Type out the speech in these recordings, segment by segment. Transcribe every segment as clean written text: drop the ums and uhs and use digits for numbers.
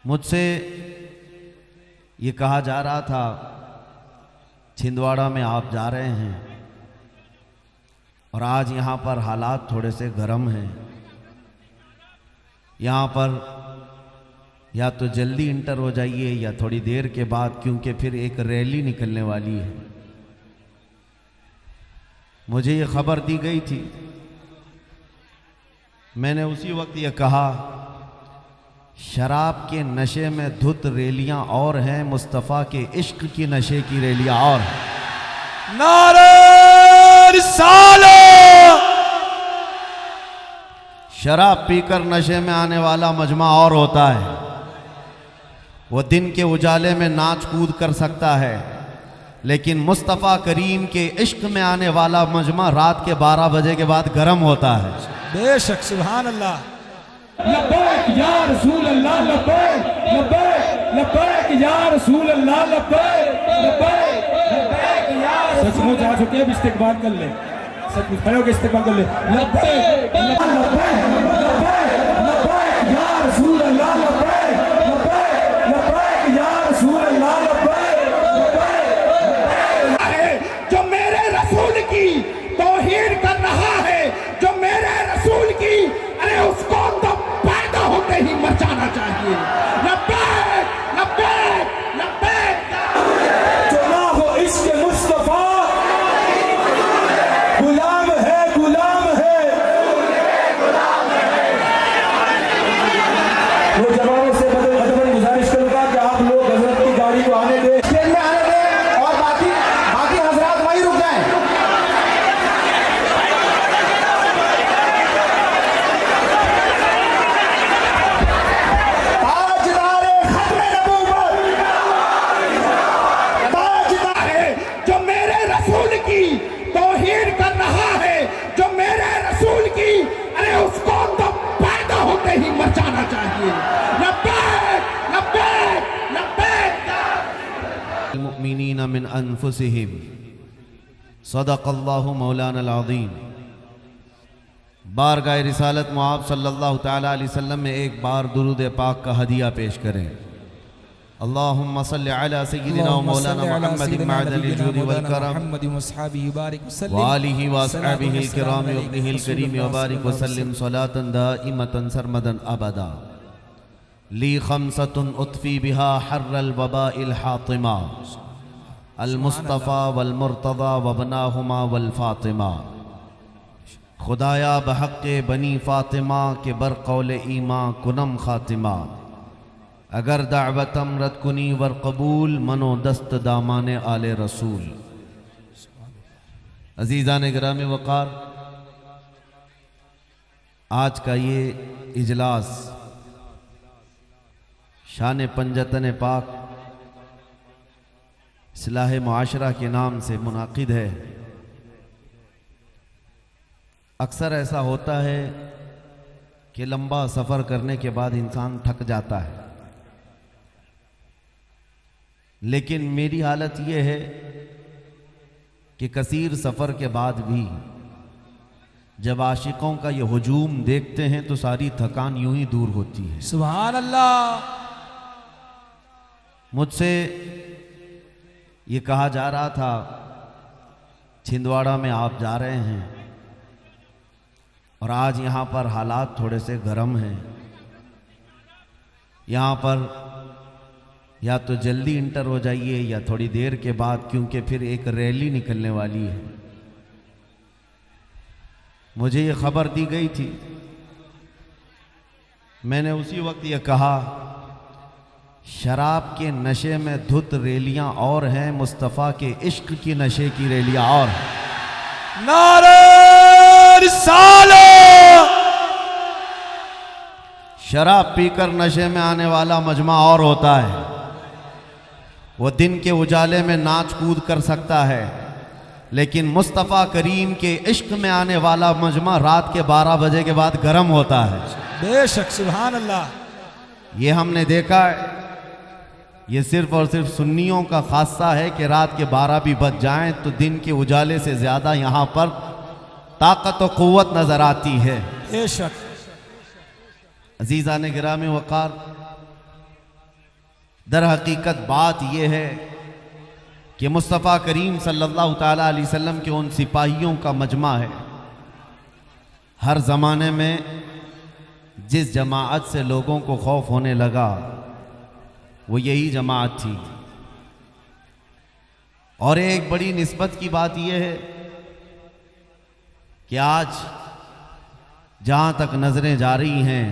मुझसे ये कहा जा रहा था छिंदवाड़ा में आप जा रहे हैं और आज यहाँ पर हालात थोड़े से गर्म हैं। यहाँ पर या तो जल्दी इंटर हो जाइए या थोड़ी देर के बाद, क्योंकि फिर एक रैली निकलने वाली है। मुझे ये खबर दी गई थी, मैंने उसी वक्त ये कहा शराब के नशे में धुत रैलियां और हैं, मुस्तफ़ा के इश्क की नशे की रैलियां और हैं। नारे रिसालत। शराब पीकर नशे में आने वाला मजमा और होता है, वो दिन के उजाले में नाच कूद कर सकता है, लेकिन मुस्तफ़ा करीम के इश्क में आने वाला मजमा रात के 12 बजे के बाद गर्म होता है। बेशक, सुभान अल्लाह। लब्बैक या रसूल अल्लाह, लब्बैक लब्बैक लब्बैक या रसूल अल्लाह, लब्बैक लब्बैक लब्बैक या रसूल। सचमुच आ चुके हैं, इस्तिकबाल कर ले, सचमुच खड़े होकर इस्तिकबाल कर ले। लब्बैक लब्बैक लब्बैक या रसूल अल्लाह, लब्बैक लब्बैक लब्बैक या रसूल अल्लाह, लब्बैक लब्बैक। जो मेरे रसूल की तौहीन कर रहा है, जो मेरे रसूल की, अरे उसको तो पैदा होते ही मचाना चाहिए। लब्बैक लब्बैक लब्बैक। जो ना हो इश्क मुस्तफा, गुलाम है गुलाम है। वो जवानों से बदल गुजारिश करूंगा कि आप लोग हजरत की गाड़ी को आने दें, ट्रेन में आने दें, और बाकी हजरात वहीं रुक जाएं। तौहीन कर रहा है, जो मेरे रसूल की, अरे उसको तो पैदा होते ही मचाना चाहिए। लब्बैक लब्बैक लब्बैक। मुमिनीन मिन अनफुसिहिम सदक़ल्लाहु मौलाना अज़ीम। बारगाह रिसालत मुआब सल्लल्लाहु तआला अलैहि वसल्लम में एक बार दुरूद पाक का हदिया पेश करें। अल्लाहुम्मा सल्लि अला सय्यिदिना व मौलाना मुहम्मदिन मअदनिल जुदी वल करम व आलिहि व अस्हाबिहिल किराम व इब्निहिल करीम व बारिक व सल्लिम सलातन दाइमतन सरमदन अबदा। ली खमसतुन उतफी बिहा हर्रल वबाइल हातिमा, अल मुस्तफ़ा वल मुर्तज़ा व बनाहुमा वल फातिमा। खुदाया बहक़्क़े बनी फातिमा के बरक़ौल ईमां कुनम खातिमा। अगर दावतम रद कुनी वर कबूल, मनो दस्त दामाने आले रसूल। अजीज़ान गिरामी वक़ार, आज का ये इजलास शान पंजतन पाक इस्लाह मुआशरा के नाम से मुनाकिद है। अक्सर ऐसा होता है कि लंबा सफ़र करने के बाद इंसान थक जाता है, लेकिन मेरी हालत यह है कि कसीर सफ़र के बाद भी जब आशिकों का ये हुजूम देखते हैं तो सारी थकान यूं ही दूर होती है। सुभान अल्लाह। मुझसे ये कहा जा रहा था छिंदवाड़ा में आप जा रहे हैं और आज यहाँ पर हालात थोड़े से गर्म हैं। यहाँ पर या तो जल्दी इंटर हो जाइए या थोड़ी देर के बाद, क्योंकि फिर एक रैली निकलने वाली है। मुझे ये खबर दी गई थी, मैंने उसी वक्त ये कहा शराब के नशे में धुत रैलियां और हैं, मुस्तफ़ा के इश्क की नशे की रैलियां और हैं। नारे रिसालत। शराब पीकर नशे में आने वाला मजमा और होता है, वो दिन के उजाले में नाच कूद कर सकता है, लेकिन मुस्तफ़ा करीम के इश्क में आने वाला मजमा रात के 12 बजे के बाद गर्म होता है। बेशक, सुभान अल्लाह। ये हमने देखा है, ये सिर्फ और सिर्फ सुन्नियों का खासा है कि रात के 12 भी बज जाएं तो दिन के उजाले से ज़्यादा यहाँ पर ताकत और क़ुव्वत नज़र आती है। बेशक। अजीज़ान गिरामी वक़ार, दर हकीकत बात यह है कि मुस्तफ़ा करीम सल्लल्लाहु ताला अलैहि वसल्लम के उन सिपाहियों का मजमा है। हर ज़माने में जिस जमाअत से लोगों को खौफ होने लगा वो यही जमाअत थी। और एक बड़ी निस्बत की बात यह है कि आज जहां तक नजरें जा रही हैं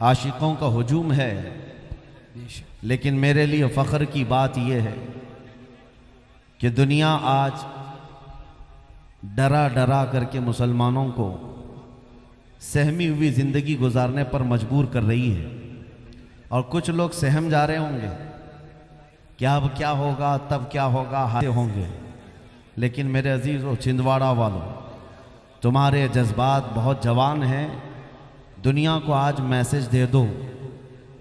आशिकों का हुजूम है, लेकिन मेरे लिए फ़ख्र की बात यह है कि दुनिया आज डरा डरा करके मुसलमानों को सहमी हुई ज़िंदगी गुजारने पर मजबूर कर रही है। और कुछ लोग सहम जा रहे होंगे कि अब क्या होगा, तब क्या होगा, हादसे होंगे। लेकिन मेरे अजीज़ों, छिंदवाड़ा वालों, तुम्हारे जज्बात बहुत जवान हैं। दुनिया को आज मैसेज दे दो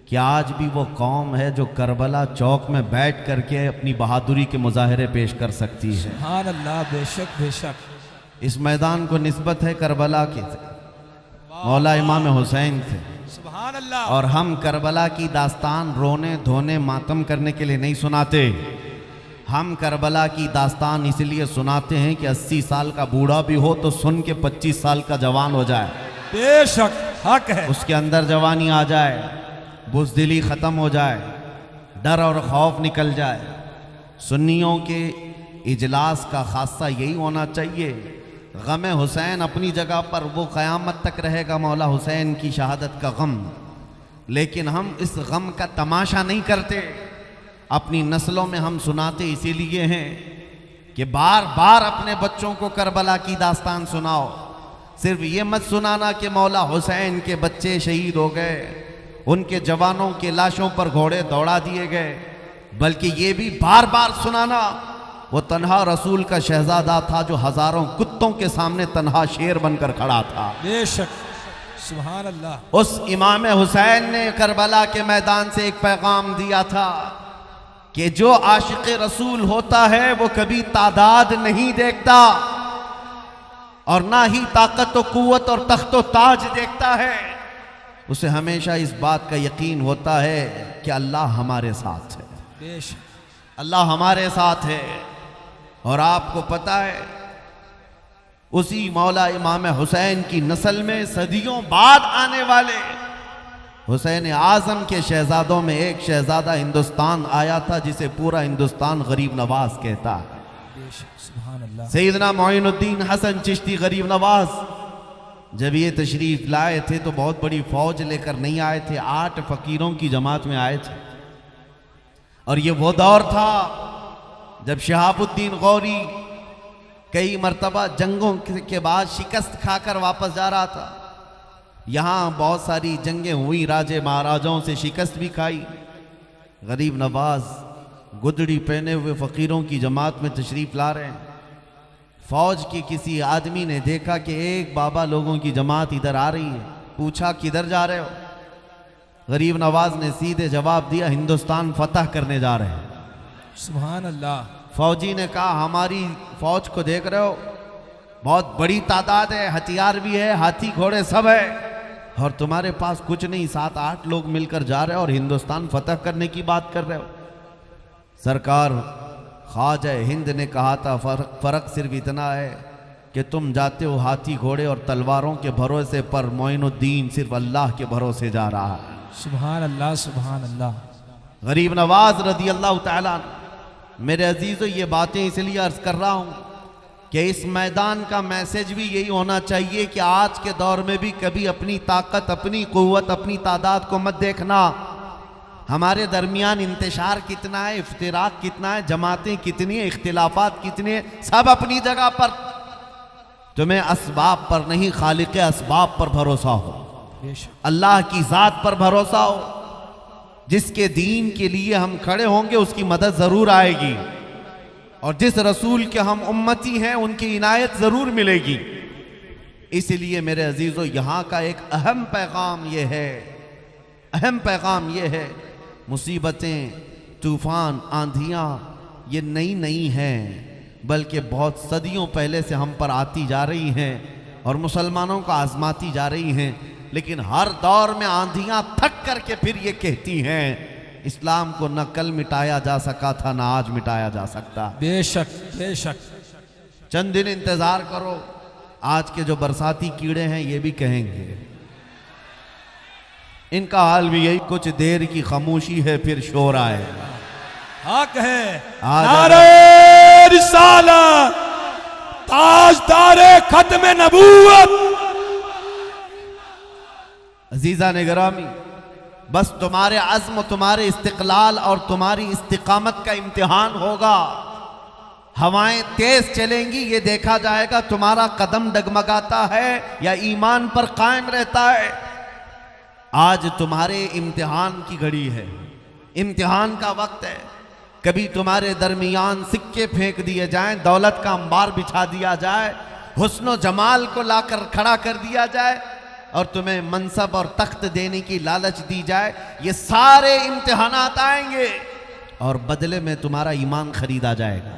कि आज भी वो कौम है जो करबला चौक में बैठ करके अपनी बहादुरी के मुजाहरे पेश कर सकती है। सुभान अल्लाह, बेशक बेशक। इस मैदान को निस्बत है करबला के मौला इमाम हुसैन थे। सुभान अल्लाह। और हम करबला की दास्तान रोने धोने मातम करने के लिए नहीं सुनाते। हम करबला की दास्तान इसलिए सुनाते हैं कि 80 साल का बूढ़ा भी हो तो सुन के 25 साल का जवान हो जाए। बेशक हक है। उसके अंदर जवानी आ जाए, बुज़दिली ख़त्म हो जाए, डर और खौफ निकल जाए। सुन्नियों के इजलास का खासा यही होना चाहिए। गम हुसैन अपनी जगह पर वो क़यामत तक रहेगा, मौला हुसैन की शहादत का गम। लेकिन हम इस गम का तमाशा नहीं करते। अपनी नस्लों में हम सुनाते इसीलिए हैं कि बार बार अपने बच्चों को करबला की दास्तान सुनाओ। सिर्फ ये मत सुनाना कि मौला हुसैन के बच्चे शहीद हो गए, उनके जवानों के लाशों पर घोड़े दौड़ा दिए गए, बल्कि ये भी बार बार सुनाना वो तन्हा रसूल का शहजादा था जो हजारों कुत्तों के सामने तन्हा शेर बनकर खड़ा था। बेशक, सुभान अल्लाह। उस इमाम हुसैन ने करबला के मैदान से एक पैगाम दिया था कि जो आशिक रसूल होता है वो कभी तादाद नहीं देखता और ना ही ताकत व कुव्वत और तख्त व ताज देखता है। उसे हमेशा इस बात का यकीन होता है कि अल्लाह हमारे साथ है। बेशक, अल्लाह हमारे साथ है। और आपको पता है उसी मौला इमाम हुसैन की नस्ल में सदियों बाद आने वाले हुसैन आज़म के शहजादों में एक शहजादा हिंदुस्तान आया था जिसे पूरा हिंदुस्तान गरीब नवाज कहता है। बेशक, सुभान अल्लाह। सैयदना मोइनुद्दीन हसन चिश्ती गरीब नवाज जब ये तशरीफ लाए थे तो बहुत बड़ी फौज लेकर नहीं आए थे, 8 फकीरों की जमात में आए थे। और ये वो दौर था जब शहाबुद्दीन गौरी कई मर्तबा जंगों के बाद शिकस्त खाकर वापस जा रहा था। यहाँ बहुत सारी जंगें हुई, राजे महाराजाओं से शिकस्त भी खाई। गरीब नवाज गुदड़ी पहने हुए फ़कीरों की जमात में तशरीफ़ ला रहे हैं। फ़ौज के किसी आदमी ने देखा कि एक बाबा लोगों की जमात इधर आ रही है, पूछा किधर जा रहे हो? गरीब नवाज ने सीधे जवाब दिया, हिंदुस्तान फतह करने जा रहे हैं। सुभान अल्लाह। फौजी ने कहा, हमारी फौज को देख रहे हो, बहुत बड़ी तादाद है, हथियार भी है, हाथी घोड़े सब है, और तुम्हारे पास कुछ नहीं, 7-8 लोग मिलकर जा रहे हो और हिंदुस्तान फतह करने की बात कर रहे हो। सरकार ख्वाजा हिंद ने कहा था, फ़र्क सिर्फ इतना है कि तुम जाते हो हाथी घोड़े और तलवारों के भरोसे पर, मोइनुद्दीन सिर्फ अल्लाह के भरोसे जा रहा है। सुभान अल्लाह, सुभान अल्लाह। गरीब नवाज रदी अल्लाह ताला। मेरे अजीज़ों, ये बातें इसलिए अर्ज कर रहा हूँ कि इस मैदान का मैसेज भी यही होना चाहिए कि आज के दौर में भी कभी अपनी ताकत, अपनी कुव्वत, अपनी तादाद को मत देखना। हमारे दरमियान इंतशार कितना है, इफ्तिराक कितना है, जमातें कितनी है, इख्तिलाफात कितने हैं, सब अपनी जगह पर। तुम्हें असबाब पर नहीं, खालिक असबाब पर भरोसा हो, अल्लाह की ज़ात पर भरोसा हो। जिसके दीन के लिए हम खड़े होंगे उसकी मदद ज़रूर आएगी, और जिस रसूल के हम उम्मती हैं उनकी इनायत ज़रूर मिलेगी। इसलिए मेरे अजीज़ों, यहाँ का एक अहम पैगाम ये है, अहम पैगाम ये है, मुसीबतें, तूफ़ान, आंधियाँ ये नई नई हैं, बल्कि बहुत सदियों पहले से हम पर आती जा रही हैं और मुसलमानों को आजमाती जा रही हैं। लेकिन हर दौर में आंधियां थक करके फिर ये कहती हैं इस्लाम को न कल मिटाया जा सका था, न आज मिटाया जा सकता। बेशक बेशक। चंद दिन इंतजार करो, आज के जो बरसाती कीड़े हैं ये भी कहेंगे। इनका हाल भी यही, कुछ देर की खामोशी है फिर शोर आएगा। हक है। नारे रिसालत, ताजदारे खत्म नबूवत। अजीजा ने गिरामी, बस तुम्हारे अज़्म, तुम्हारे इस्तिक़लाल और तुम्हारी इस्तिकामत का इम्तिहान होगा। हवाएं तेज चलेंगी, ये देखा जाएगा तुम्हारा कदम डगमगाता है या ईमान पर कायम रहता है। आज तुम्हारे इम्तिहान की घड़ी है, इम्तिहान का वक्त है। कभी तुम्हारे दरमियान सिक्के फेंक दिए जाएं, दौलत का अंबार बिछा दिया जाए, हुस्न जमाल को लाकर खड़ा कर दिया जाए और तुम्हें मनसब और तख्त देने की लालच दी जाए। ये सारे इम्तिहानात आएंगे और बदले में तुम्हारा ईमान खरीदा जाएगा,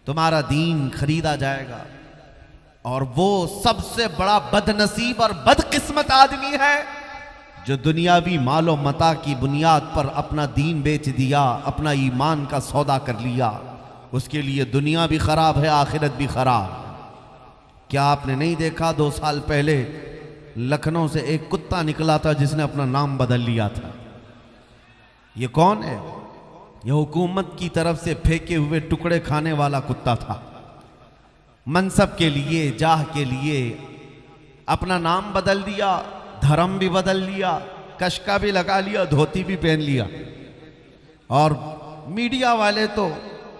तुम्हारा दीन खरीदा जाएगा। और वो सबसे बड़ा बदनसीब और बदकिस्मत आदमी है जो दुनियावी मालो मता की बुनियाद पर अपना दीन बेच दिया, अपना ईमान का सौदा कर लिया। उसके लिए दुनिया भी खराब है, आखिरत भी खराब। क्या आपने नहीं देखा 2 साल पहले लखनऊ से एक कुत्ता निकला था जिसने अपना नाम बदल लिया था? ये कौन है? यह हुकूमत की तरफ से फेंके हुए टुकड़े खाने वाला कुत्ता था। मनसब के लिए, जाह के लिए अपना नाम बदल दिया, धर्म भी बदल लिया, कशका भी लगा लिया, धोती भी पहन लिया। और मीडिया वाले तो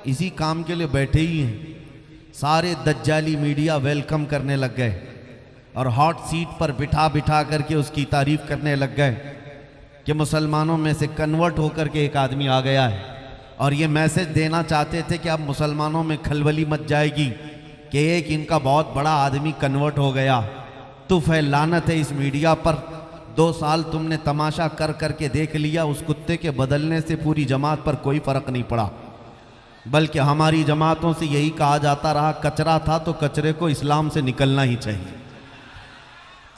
इसी काम के लिए बैठे ही हैं। सारे दज्जाली मीडिया वेलकम करने लग गए और हॉट सीट पर बिठा बिठा करके उसकी तारीफ करने लग गए कि मुसलमानों में से कन्वर्ट होकर के एक आदमी आ गया है। और ये मैसेज देना चाहते थे कि अब मुसलमानों में खलबली मच जाएगी कि एक इनका बहुत बड़ा आदमी कन्वर्ट हो गया। तुफ़ है, लानत है इस मीडिया पर। 2 साल तुमने तमाशा कर करके देख लिया, उस कुत्ते के बदलने से पूरी जमात पर कोई फ़र्क नहीं पड़ा। बल्कि हमारी जमातों से यही कहा जाता रहा, कचरा था तो कचरे को इस्लाम से निकलना ही चाहिए,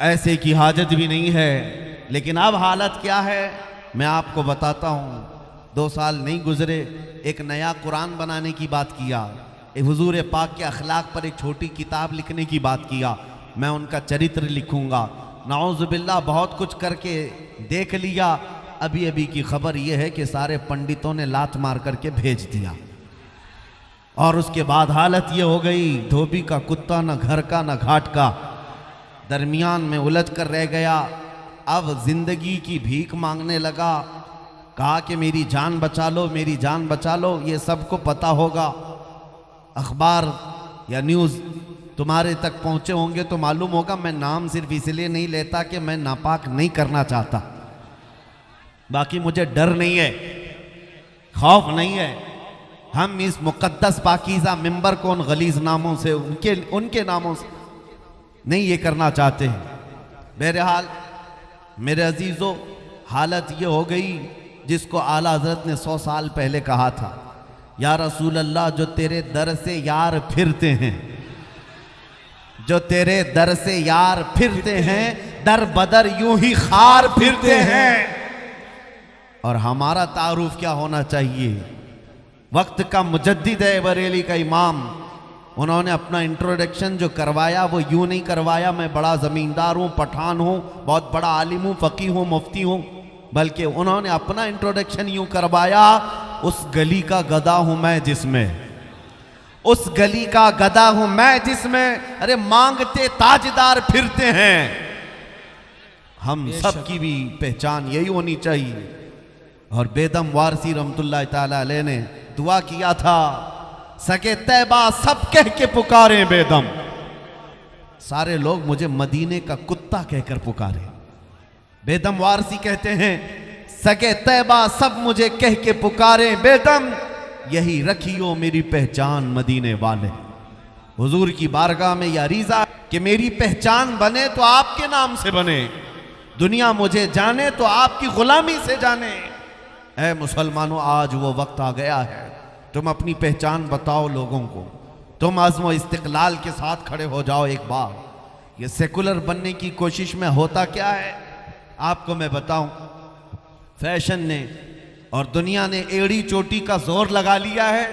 ऐसे की हाजत भी नहीं है। लेकिन अब हालत क्या है मैं आपको बताता हूँ। 2 साल नहीं गुजरे, एक नया कुरान बनाने की बात किया, हुजूर पाक के अखलाक पर एक छोटी किताब लिखने की बात किया। मैं उनका चरित्र लिखूंगा। नाउज़ुबिल्लाह बहुत कुछ करके देख लिया। अभी अभी की खबर यह है कि सारे पंडितों ने लात मार करके भेज दिया। और उसके बाद हालत ये हो गई, धोबी का कुत्ता न घर का न घाट का, दरमियान में उलझ कर रह गया। अब जिंदगी की भीख मांगने लगा, कहा कि मेरी जान बचा लो, मेरी जान बचा लो। ये सबको पता होगा, अखबार या न्यूज़ तुम्हारे तक पहुंचे होंगे तो मालूम होगा। मैं नाम सिर्फ इसलिए नहीं लेता कि मैं नापाक नहीं करना चाहता, बाकी मुझे डर नहीं है, खौफ नहीं है। हम इस मुकद्दस पाकीज़ा मिंबर को उन गलीज नामों से, उनके नामों से नहीं ये करना चाहते हैं। बहरहाल मेरे अजीज़ों, हालत ये हो गई जिसको आला हज़रत ने 100 साल पहले कहा था, या रसूल अल्लाह जो तेरे दर से यार फिरते हैं, जो तेरे दर से यार फिरते हैं, दर बदर यूं ही खार फिरते हैं। और हमारा तारुफ क्या होना चाहिए? वक्त का मुजद्दिद है बरेली का इमाम, उन्होंने अपना इंट्रोडक्शन जो करवाया वो यूं नहीं करवाया मैं बड़ा ज़मींदार हूँ, पठान हूँ, बहुत बड़ा आलिम हूँ, फ़कीह हूँ, मुफ्ती हूँ, बल्कि उन्होंने अपना इंट्रोडक्शन यूं करवाया, उस गली का गधा हूँ मैं जिसमें, उस गली का गधा हूँ मैं जिसमें अरे मांगते ताजदार फिरते हैं। हम सब की भी पहचान यही होनी चाहिए। और बेदम वारसी रहमतुल्लाह ताला अलैह ने दुआ किया था, सके तैबा सब कह के पुकारे बेदम, सारे लोग मुझे मदीने का कुत्ता कहकर पुकारे। बेदम वारसी कहते हैं, सके तैबा सब मुझे कह के पुकारे बेदम, यही रखियो मेरी पहचान मदीने वाले। हुजूर की बारगाह में यह अरीज़ा कि मेरी पहचान बने तो आपके नाम से बने, दुनिया मुझे जाने तो आपकी गुलामी से जाने। ऐ मुसलमानों, आज वो वक्त आ गया है, तुम अपनी पहचान बताओ लोगों को, तुम अज़्म इस्तिक़लाल के साथ खड़े हो जाओ एक बार। ये सेकुलर बनने की कोशिश में होता क्या है आपको मैं बताऊं। फैशन ने और दुनिया ने एड़ी चोटी का जोर लगा लिया है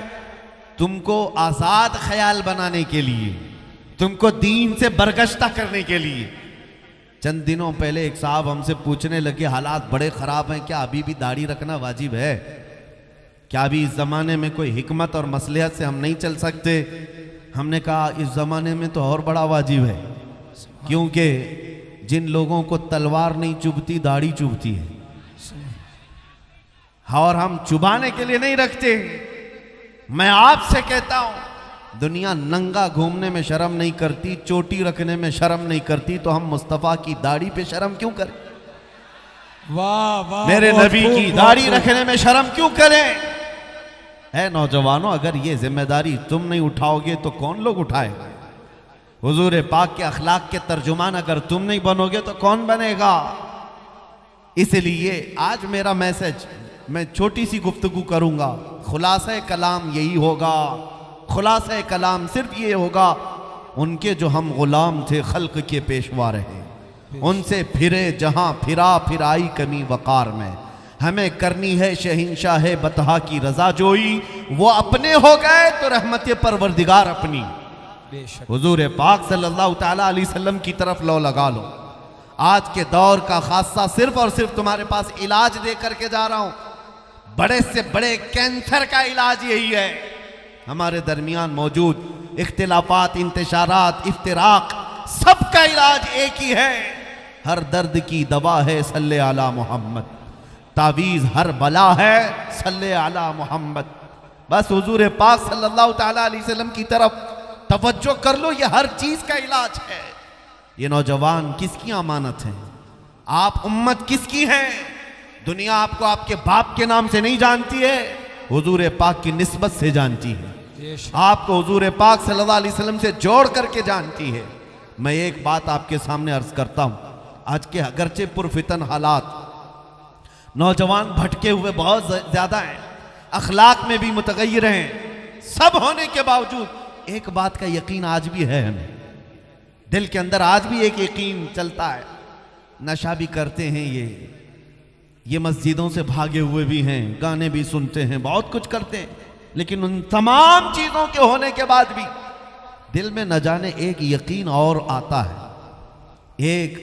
तुमको आजाद ख्याल बनाने के लिए, तुमको दीन से बरगश्ता करने के लिए। चंद दिनों पहले एक साहब हमसे पूछने लगे, हालात बड़े खराब हैं, क्या अभी भी दाढ़ी रखना वाजिब है? क्या अभी इस जमाने में कोई हिकमत और मसलहत से हम नहीं चल सकते? हमने कहा इस जमाने में तो और बड़ा वाजिब है, क्योंकि जिन लोगों को तलवार नहीं चुभती दाढ़ी चुभती है, और हम चुभाने के लिए नहीं रखते। मैं आपसे कहता हूं दुनिया नंगा घूमने में शर्म नहीं करती, चोटी रखने में शर्म नहीं करती, तो हम मुस्तफा की दाढ़ी पे शर्म क्यों करें? वाह वाह, मेरे बहुत नबी खूब, की बहुत दाढ़ी खूब। रखने में शर्म क्यों करें? है नौजवानों, अगर ये जिम्मेदारी तुम नहीं उठाओगे तो कौन लोग उठाएगा? हुजूर पाक के अखलाक के तर्जुमान अगर तुम नहीं बनोगे तो कौन बनेगा? इसलिए आज मेरा मैसेज, मैं छोटी सी गुफ्तगू करूंगा, खुलासा कलाम यही होगा। खुलासा कलाम सिर्फ ये होगा, उनके जो हम गुलाम थे खल्क के पेशवा रहे, उनसे फिरे जहां फिरा फिराई कमी वकार में। हमें करनी है शहंशाह बतहा की रजा जोई, वो अपने हो गए तो रहमत परवरदिगार अपनी। बेशक हुजूर पाक सल्लल्लाहु ताला अलैहि वसल्लम की तरफ लो लगा लो। आज के दौर का खासा सिर्फ और सिर्फ तुम्हारे पास इलाज दे करके जा रहा हूं, बड़े से बड़े कैंसर का इलाज यही है। हमारे दरमियान मौजूद इख्तिलाफात, इंतशारात, इफ्तिराक, सबका इलाज एक ही है। हर दर्द की दवा है सल्ले आला मोहम्मद, तावीज़ हर बला है सल्ले आला मोहम्मद। बस हुजूर पाक सल्लल्लाहु ताला अलैहि वसल्लम की तरफ तवज्जो कर लो, ये हर चीज का इलाज है। ये नौजवान किसकी अमानत है? आप उम्मत किसकी है? दुनिया आपको आपके बाप के नाम से नहीं जानती है, हुजूर पाक की निस्बत से जानती है। बेशक आपको हुजूर पाक सल्लल्लाहु अलैहि वसल्लम से जोड़ करके जानती है। मैं एक बात आपके सामने अर्ज करता हूं, आज के अगरचे पुरफितन हालात, नौजवान भटके हुए बहुत ज्यादा हैं, अखलाक में भी मुतगय्यर हैं, सब होने के बावजूद एक बात का यकीन आज भी है हमें, दिल के अंदर आज भी एक यकीन चलता है। नशा भी करते हैं ये मस्जिदों से भागे हुए भी हैं, गाने भी सुनते हैं, बहुत कुछ करते हैं, लेकिन उन तमाम चीजों के होने के बाद भी दिल में न जाने एक यकीन और आता है। एक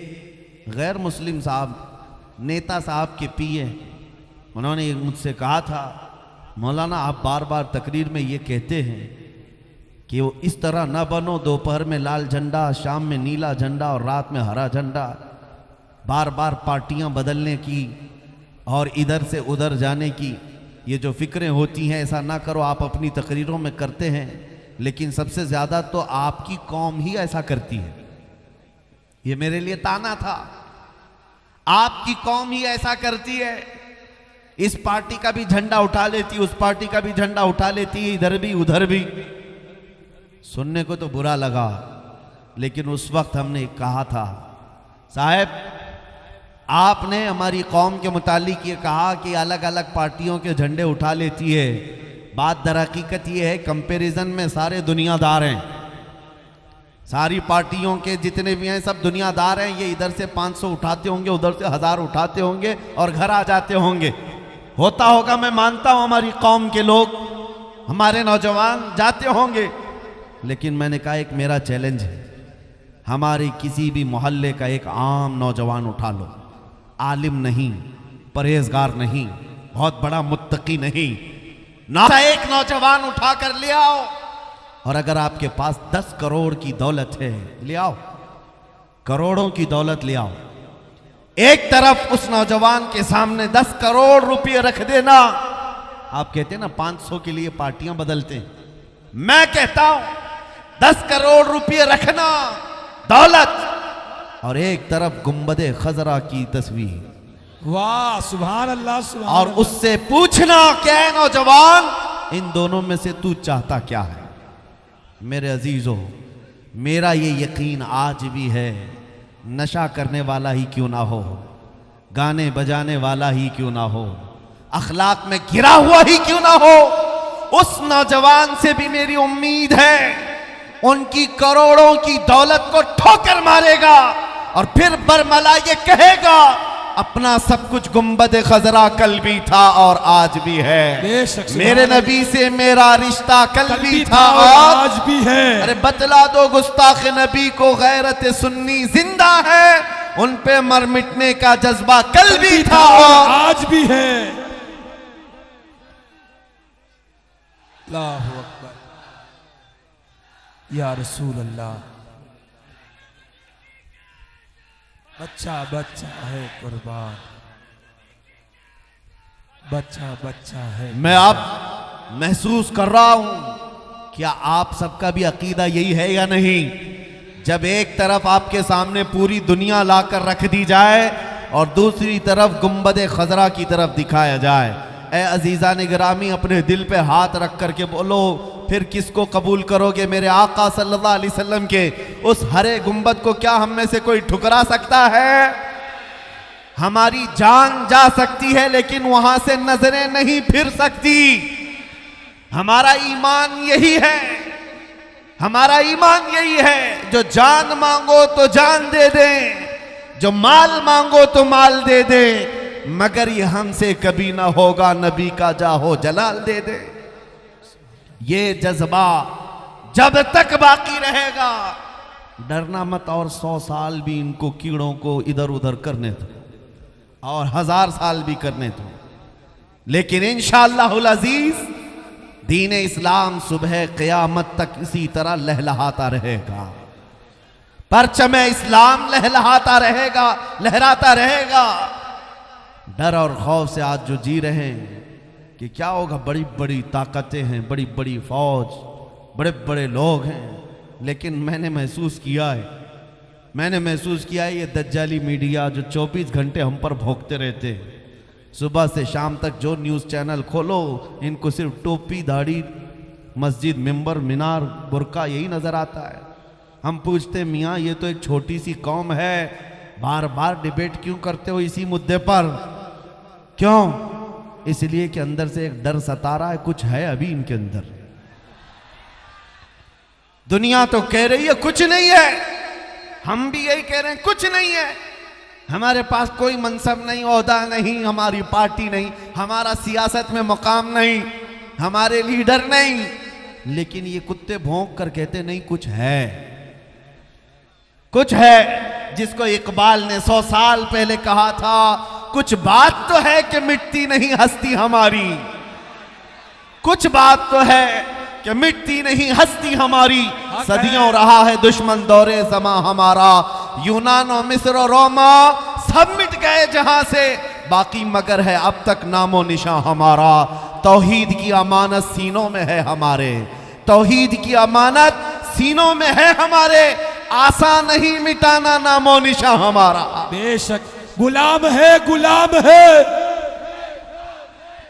गैर मुस्लिम साहब, नेता साहब के पिए, उन्होंने मुझसे कहा था, मौलाना आप बार बार तकरीर में ये कहते हैं कि वो इस तरह ना बनो, दोपहर में लाल झंडा, शाम में नीला झंडा और रात में हरा झंडा, बार बार पार्टियां बदलने की और इधर से उधर जाने की ये जो फिक्रें होती हैं, ऐसा ना करो। आप अपनी तकरीरों में करते हैं, लेकिन सबसे ज़्यादा तो आपकी कौम ही ऐसा करती है। ये मेरे लिए ताना था, आपकी कौम ही ऐसा करती है, इस पार्टी का भी झंडा उठा लेती, उस पार्टी का भी झंडा उठा लेती, इधर भी उधर भी। सुनने को तो बुरा लगा, लेकिन उस वक्त हमने कहा था, साहब आपने हमारी कौम के मुतालिक ये कहा कि अलग अलग पार्टियों के झंडे उठा लेती है, बात दर हकीकत ये है कंपैरिजन में सारे दुनियादार हैं, सारी पार्टियों के जितने भी हैं सब दुनियादार हैं। ये इधर से 500 उठाते होंगे, उधर से 1000 उठाते होंगे और घर आ जाते होंगे। होता होगा, मैं मानता हूं हमारी कौम के लोग, हमारे नौजवान जाते होंगे, लेकिन मैंने कहा एक मेरा चैलेंज है, हमारे किसी भी मोहल्ले का एक आम नौजवान उठा लो, आलिम नहीं, परहेजगार नहीं, बहुत बड़ा मुत्तकी नहीं, ना एक नौजवान उठा कर ले आओ, और अगर आपके पास 10 करोड़ की दौलत है ले आओ, करोड़ों की दौलत ले आओ, एक तरफ उस नौजवान के सामने 10 करोड़ रुपए रख देना। आप कहते हैं ना 500 के लिए पार्टियां बदलते हैं, मैं कहता हूं 10 करोड़ रुपए रखना दौलत, और एक तरफ गुंबदे खजरा की तस्वीर, वाह सुभान अल्लाह सुभान और अल्लाह। उससे पूछना क्या है नौजवान, इन दोनों में से तू चाहता क्या है? मेरे अजीजों, मेरा ये यकीन आज भी है, नशा करने वाला ही क्यों ना हो, गाने बजाने वाला ही क्यों ना हो, अखलाक में गिरा हुआ ही क्यों ना हो, उस नौजवान से भी मेरी उम्मीद है उनकी करोड़ों की दौलत को ठोकर मारेगा और फिर बरमला ये कहेगा अपना सब कुछ गुंबद खजरा कल भी था और आज भी है। बेशक मेरे नबी से मेरा रिश्ता कल भी था और आज भी है। अरे बतला दो गुस्ताख नबी को गैरत सुन्नी जिंदा है, उन पे मर मिटने का जज्बा कल भी था और आज भी है। अल्लाहु अकबर या रसूल अल्लाह। बच्चा बच्चा है कुर्बान, बच्चा बच्चा है। मैं अब महसूस कर रहा हूं, क्या आप सबका भी अकीदा यही है या नहीं? जब एक तरफ आपके सामने पूरी दुनिया लाकर रख दी जाए और दूसरी तरफ गुंबद खजरा की तरफ दिखाया जाए, ए अजीजा निगरामी अपने दिल पे हाथ रख करके बोलो, फिर किसको कबूल करोगे? मेरे आका सल्लल्लाहु अलैहि वसल्लम के उस हरे गुंबद को क्या हम में से कोई ठुकरा सकता है? हमारी जान जा सकती है लेकिन वहां से नजरें नहीं फिर सकती। हमारा ईमान यही है, हमारा ईमान यही है, जो जान मांगो तो जान दे दे, जो माल मांगो तो माल दे दे, मगर ये हमसे कभी ना होगा नबी का जाहो जलाल दे दे। ये जज्बा जब तक बाकी रहेगा, डरना मत। और 100 साल भी इनको कीड़ों को इधर उधर करने दो और 1000 साल भी करने दो, लेकिन इंशाअल्लाहुल अजीज दीन इस्लाम सुबह क़यामत तक इसी तरह लहलहाता रहेगा। परचम इस्लाम लहलहाता रहेगा, लहराता रहेगा। डर और खौफ से आज जो जी रहे हैं कि क्या होगा, बड़ी बड़ी ताकतें हैं, बड़ी बड़ी फौज, बड़े बड़े लोग हैं, लेकिन मैंने महसूस किया है ये दज्जाली मीडिया जो 24 घंटे हम पर भोंकते रहते हैं, सुबह से शाम तक जो न्यूज़ चैनल खोलो इनको सिर्फ टोपी, दाढ़ी, मस्जिद, मिंबर, मीनार, बुर्का यही नज़र आता है। हम पूछते मियाँ ये तो एक छोटी सी कौम है, बार बार डिबेट क्यों करते हो इसी मुद्दे पर? क्यों? इसलिए कि अंदर से एक डर सता रहा है, कुछ है अभी इनके अंदर। दुनिया तो कह रही है कुछ नहीं है, हम भी यही कह रहे हैं कुछ नहीं है, हमारे पास कोई मनसब नहीं, ओहदा नहीं, हमारी पार्टी नहीं, हमारा सियासत में मुकाम नहीं, हमारे लीडर नहीं, लेकिन ये कुत्ते भौंक कर कहते नहीं कुछ है, कुछ है। जिसको इकबाल ने 100 साल पहले कहा था, कुछ बात तो है कि मिटती नहीं हस्ती हमारी, कुछ बात तो है कि मिटती नहीं हस्ती हमारी। सदियों रहा है दुश्मन दौरे ज़मा हमारा, यूनान और मिस्र और रोमा सब मिट गए जहां से, बाकी मगर है अब तक नामो निशां हमारा। तौहीद की अमानत सीनों में है हमारे, तौहीद की अमानत सीनों में है हमारे, आसान नहीं मिटाना नामो निशां हमारा। बेशक गुलाम है, गुलाम है,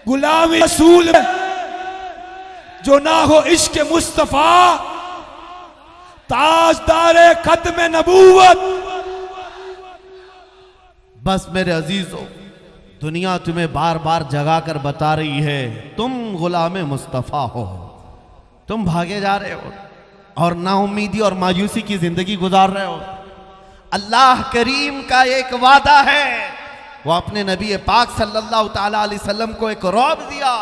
गुलामी रसूल है, जो ना हो इश्क मुस्तफा ताजदारे खत्म नबूवत। बस मेरे अजीजों, दुनिया तुम्हें बार बार जगा कर बता रही है तुम गुलाम मुस्तफा हो, तुम भागे जा रहे हो और नाउमीदी और मायूसी की जिंदगी गुजार रहे हो। अल्लाह करीम का एक वादा है, वो अपने नबी पाक सल्लल्लाहु ताला अलैहि वसल्लम को एक रौब दिया,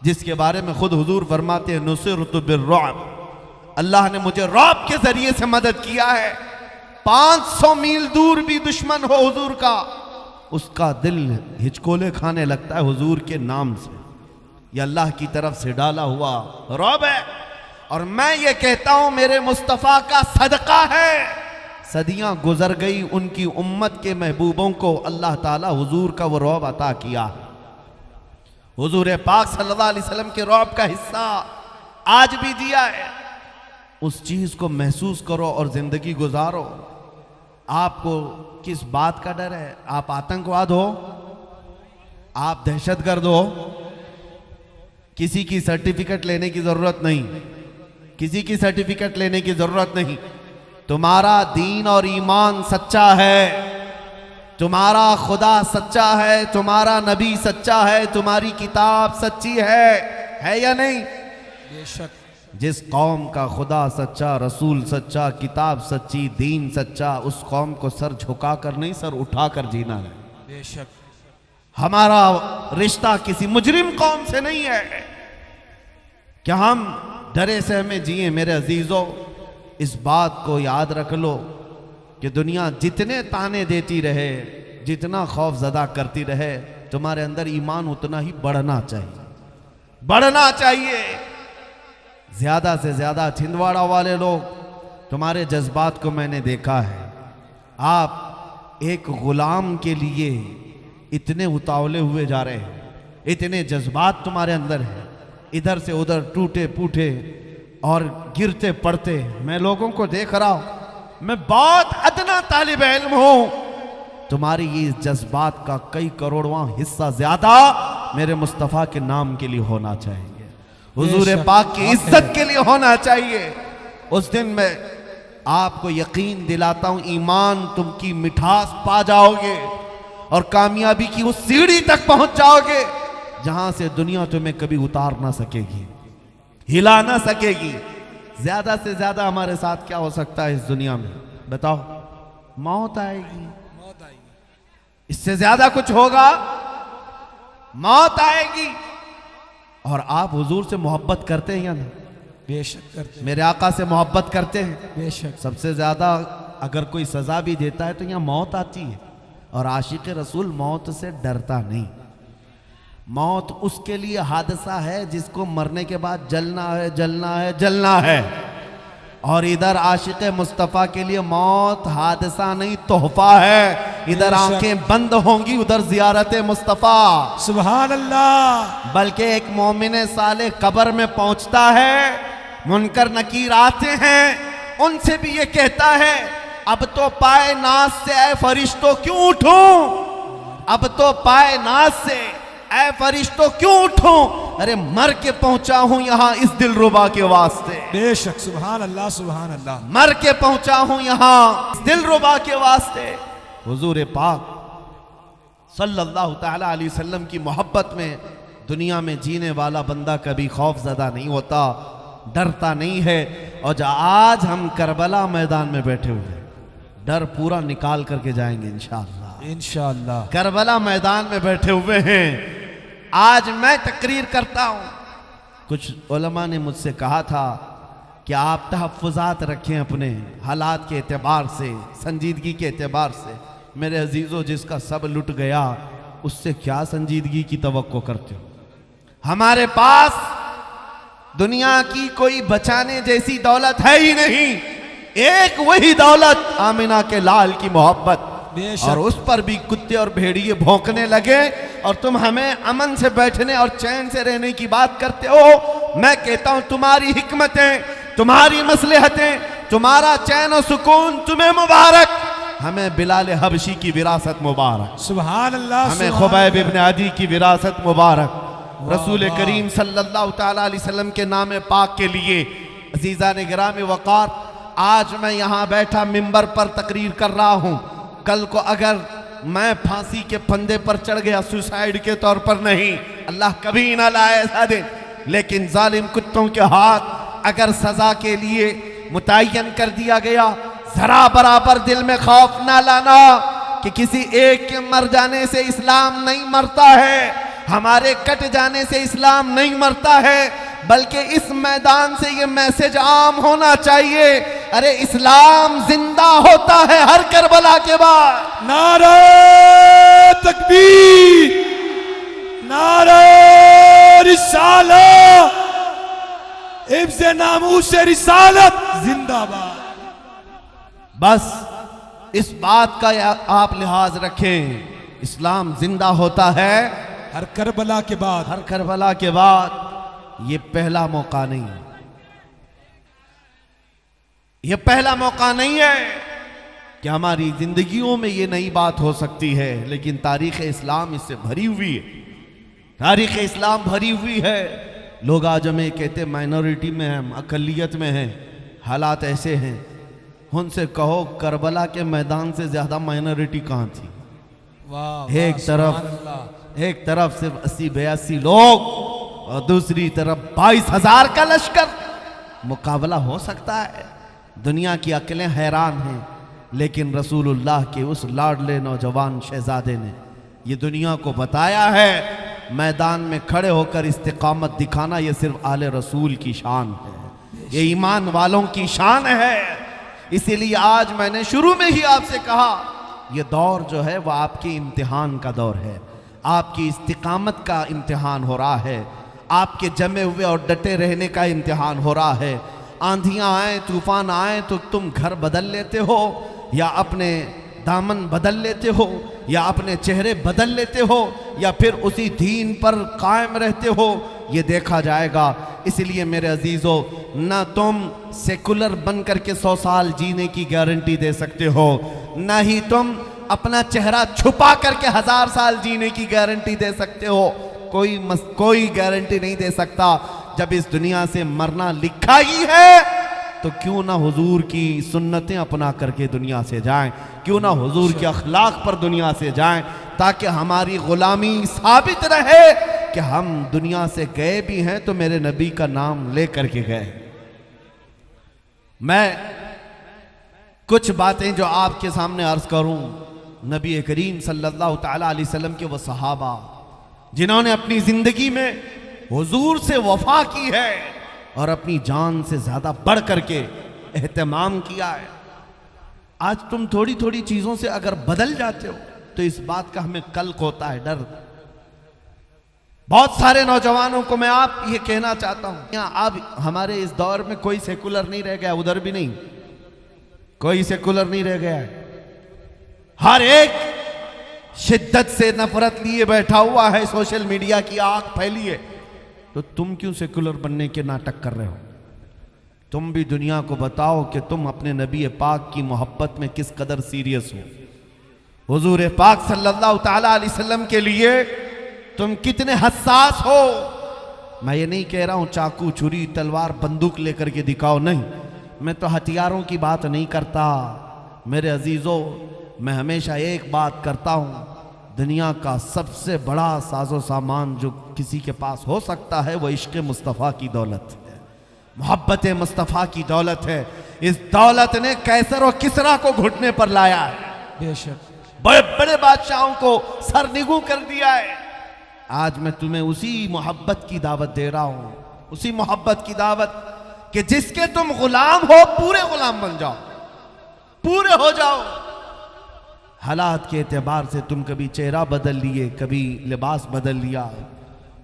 जिसके बारे में खुद हुजूर फरमाते हैं नुसिरतु बिर्रौब, अल्लाह ने मुझे रौब के जरिए से मदद किया है। 500 मील दूर भी दुश्मन हो हुजूर का, उसका दिल हिचकोले खाने लगता है हुजूर के नाम से। यह अल्लाह की तरफ से डाला हुआ रौब है, और मैं ये कहता हूं मेरे मुस्तफ़ा का सदका है। सदियां गुजर गई, उनकी उम्मत के महबूबों को अल्लाह ताला हुजूर का वो रौब अता किया। हुजूर पाक सल्लल्लाहु अलैहि वसल्लम के रौब का हिस्सा आज भी दिया है। उस चीज को महसूस करो और जिंदगी गुजारो। आपको किस बात का डर है? आप आतंकवाद हो, आप दहशतगर्द हो, किसी की सर्टिफिकेट लेने की जरूरत नहीं, किसी की सर्टिफिकेट लेने की जरूरत नहीं। तुम्हारा दीन और ईमान सच्चा है, तुम्हारा खुदा सच्चा है, तुम्हारा नबी सच्चा है, तुम्हारी किताब सच्ची है या नहीं? बेशक। जिस कौम का खुदा सच्चा, रसूल सच्चा, किताब सच्ची, दीन सच्चा, उस कौम को सर झुकाकर नहीं सर उठाकर जीना है। बेशक हमारा रिश्ता किसी मुजरिम कौम से नहीं है कि हम डरे सहमे जिए। मेरे अजीजों, इस बात को याद रख लो कि दुनिया जितने ताने देती रहे, जितना खौफ ज़दा करती रहे, तुम्हारे अंदर ईमान उतना ही बढ़ना चाहिए, बढ़ना चाहिए। ज्यादा से ज्यादा छिंदवाड़ा वाले लोग, तुम्हारे जज्बात को मैंने देखा है। आप एक गुलाम के लिए इतने उतावले हुए जा रहे हैं, इतने जज्बात तुम्हारे अंदर हैं, इधर से उधर टूटे फूटे और गिरते पड़ते। मैं लोगों को देख रहा हूं, मैं बहुत अदना तालिब इल्म हूं, तुम्हारी ये जज्बात का कई करोड़वां हिस्सा ज्यादा मेरे मुस्तफ़ा के नाम के लिए होना चाहिए, हुजूर पाक की इज्जत के लिए होना चाहिए। उस दिन मैं आपको यकीन दिलाता हूं, ईमान तुम की मिठास पा जाओगे और कामयाबी की उस सीढ़ी तक पहुंच जाओगे जहां से दुनिया तुम्हें कभी उतार ना सकेगी, हिला ना सकेगी। ज्यादा से ज्यादा हमारे साथ क्या हो सकता है इस दुनिया में, बताओ? मौत आएगी, इससे ज्यादा कुछ होगा? मौत आएगी। और आप हुजूर से मोहब्बत करते हैं या नहीं? बेशक करते हैं। मेरे आका से मोहब्बत करते हैं। बेशक। सबसे ज्यादा अगर कोई सजा भी देता है तो यहाँ मौत आती है, और आशिक रसूल मौत से डरता नहीं। मौत उसके लिए हादसा है जिसको मरने के बाद जलना है, जलना है, जलना है। और इधर आशिक मुस्तफ़ा के लिए मौत हादसा नहीं, तोहफा है। इधर आंखें बंद होंगी, उधर जियारत मुस्तफ़ा। सुभान अल्लाह। बल्कि एक मोमिन साले कब्र में पहुंचता है, मुनकर नकीर आते हैं, उनसे भी ये कहता है, अब तो पाए नाज से ऐ फरिश्तों क्यों उठूं, अब तो पाए नाज से ऐ फरिश्तों क्यों उठूं, अरे मर के पहुंचा हूं यहां इस दिलरुबा के वास्ते। बेशक। सुभान अल्लाह, सुभान अल्लाह। मर के पहुंचा हूं यहां इस दिलरुबा के वास्ते। हुजूर पाक सल्लल्लाहु तआला अलैहि वसल्लम की मोहब्बत में दुनिया में जीने वाला बंदा कभी खौफजदा नहीं होता, डरता नहीं है। और जो आज हम करबला मैदान में बैठे हुए हैं, डर पूरा निकाल करके जाएंगे इंशाअल्लाह। इंशाअल्लाह। करबला मैदान में बैठे हुए हैं। आज मैं तकरीर करता हूं, कुछ उलमा ने मुझसे कहा था कि आप तहफ़्फ़ुज़ात रखें अपने हालात के एतबार से, संजीदगी के एतबार से। मेरे अजीज़ों, जिसका सब लुट गया उससे क्या संजीदगी की तवक्को करते हो? हमारे पास दुनिया की कोई बचाने जैसी दौलत है ही नहीं, एक वही दौलत आमिना के लाल की मोहब्बत। और उस पर भी कुत्ते और भेड़िए भौंकने लगे और तुम हमें अमन से बैठने और चैन से रहने की बात करते हो। मैं कहता हूं तुम्हारी हिकमतें, तुम्हारी मसलहतें, तुम्हारा चैन और सुकून तुम्हें मुबारक, हमें बिलाल हबशी की विरासत मुबारक, सुभान अल्लाह। हमें खुबैब इब्न अदी की विरासत मुबारक। रसूल करीम सल्लल्लाहु तआला अलैहि वसल्लम के नाम पाक के लिए अजीज़ा ने गिराम वक़ार, आज मैं यहाँ बैठा मिंबर पर तकरीर कर रहा हूँ। कल को अगर मैं फांसी के फंदे पर चढ़ गया, सुसाइड के तौर पर नहीं, अल्लाह कभी ना लाए ऐसा दिन, लेकिन जालिम कुत्तों के हाथ अगर सजा के लिए मुतय्यन कर दिया गया, जरा बराबर दिल में खौफ ना लाना कि किसी एक के मर जाने से इस्लाम नहीं मरता है, हमारे कट जाने से इस्लाम नहीं मरता है, बल्कि इस मैदान से ये मैसेज आम होना चाहिए, अरे इस्लाम जिंदा होता है हर करबला के बाद। नारा तकबीर, नारा रिसालत, हिफ्ज़ नामूस रिसालत जिंदाबाद। बस इस बात का आप लिहाज रखें, इस्लाम जिंदा होता है हर करबला के बाद, हर करबला के बाद। ये पहला मौका नहीं है, ये पहला मौका नहीं है कि हमारी जिंदगियों में ये नई बात हो सकती है, लेकिन तारीख़ इस्लाम इससे भरी हुई है, तारीख़ इस्लाम भरी हुई है। लोग आज हमें कहते माइनॉरिटी में हैं, अक़लियत में हैं, हालात ऐसे हैं। उनसे कहो करबला के मैदान से ज़्यादा माइनॉरिटी कहाँ थी? वाह, एक तरफ सिर्फ 80-82 लोग और दूसरी तरफ 22,000 का लश्कर। मुकाबला हो सकता है? दुनिया की अक्लें हैरान हैं, लेकिन रसूलुल्लाह के उस लाडले नौजवान शहजादे ने ये दुनिया को बताया है। मैदान में खड़े होकर इस्तिकामत दिखाना ये सिर्फ आले रसूल की शान है, ये ईमान वालों की शान है। इसीलिए आज मैंने शुरू में ही आपसे कहा, ये दौर जो है वह आपके इम्तिहान का दौर है, आपकी इस्तिकामत का इम्तिहान हो रहा है, आपके जमे हुए और डटे रहने का इम्तिहान हो रहा है। आंधियां आए, तूफान आए तो तुम घर बदल लेते हो, या अपने दामन बदल लेते हो, या अपने चेहरे बदल लेते हो, या फिर उसी दीन पर कायम रहते हो, ये देखा जाएगा। इसलिए मेरे अजीज़ों, ना तुम सेकुलर बन करके 100 साल जीने की गारंटी दे सकते हो, ना ही तुम अपना चेहरा छुपा करके 1000 साल जीने की गारंटी दे सकते हो। कोई गारंटी नहीं दे सकता। जब इस दुनिया से मरना लिखा ही है तो क्यों ना हुजूर की सुन्नतें अपना करके दुनिया से जाएं, क्यों ना हुजूर के अखलाक पर दुनिया से जाएं, ताकि हमारी गुलामी साबित रहे कि हम दुनिया से गए भी हैं तो मेरे नबी का नाम ले करके गए। मैं कुछ बातें जो आपके सामने अर्ज करूं, नबी करीम सल्लल्लाहु ताला अलैहि वसल्लम के वो सहाबा जिन्होंने अपनी जिंदगी में हुजूर से वफा की है और अपनी जान से ज्यादा बढ़ करके एहतमाम किया है। आज तुम थोड़ी थोड़ी चीजों से अगर बदल जाते हो तो इस बात का हमें कल्क होता है, डर। बहुत सारे नौजवानों को मैं आप ये कहना चाहता हूं, यहाँ अब हमारे इस दौर में कोई सेकुलर नहीं रह गया, उधर भी नहीं, कोई सेकुलर नहीं रह गया है। हर एक शिद्दत से नफरत लिए बैठा हुआ है, सोशल मीडिया की आग फैली है। तो तुम क्यों सेकुलर बनने के नाटक कर रहे हो? तुम भी दुनिया को बताओ कि तुम अपने नबी पाक की मोहब्बत में किस कदर सीरियस हो, हुजूर पाक सल्लल्लाहु ताला अलैहि वसल्लम के लिए तुम कितने हसास हो। मैं ये नहीं कह रहा हूं चाकू, छुरी, तलवार, बंदूक लेकर के दिखाओ, नहीं, मैं तो हथियारों की बात नहीं करता। मेरे अजीजों, मैं हमेशा एक बात करता हूं, दुनिया का सबसे बड़ा साजो सामान जो किसी के पास हो सकता है वो इश्क़ मुस्तफ़ा की दौलत है, मोहब्बत मुस्तफ़ा की दौलत है। इस दौलत ने कैसर और किसरा को घुटने पर लाया है, बेशक बड़े बड़े बादशाहों को सरनिगू कर दिया है। आज मैं तुम्हें उसी मोहब्बत की दावत दे रहा हूं, उसी मोहब्बत की दावत कि जिसके तुम गुलाम हो, पूरे गुलाम बन जाओ, पूरे हो जाओ। हालात के एतबार से तुम कभी चेहरा बदल लिए, कभी लिबास बदल लिया,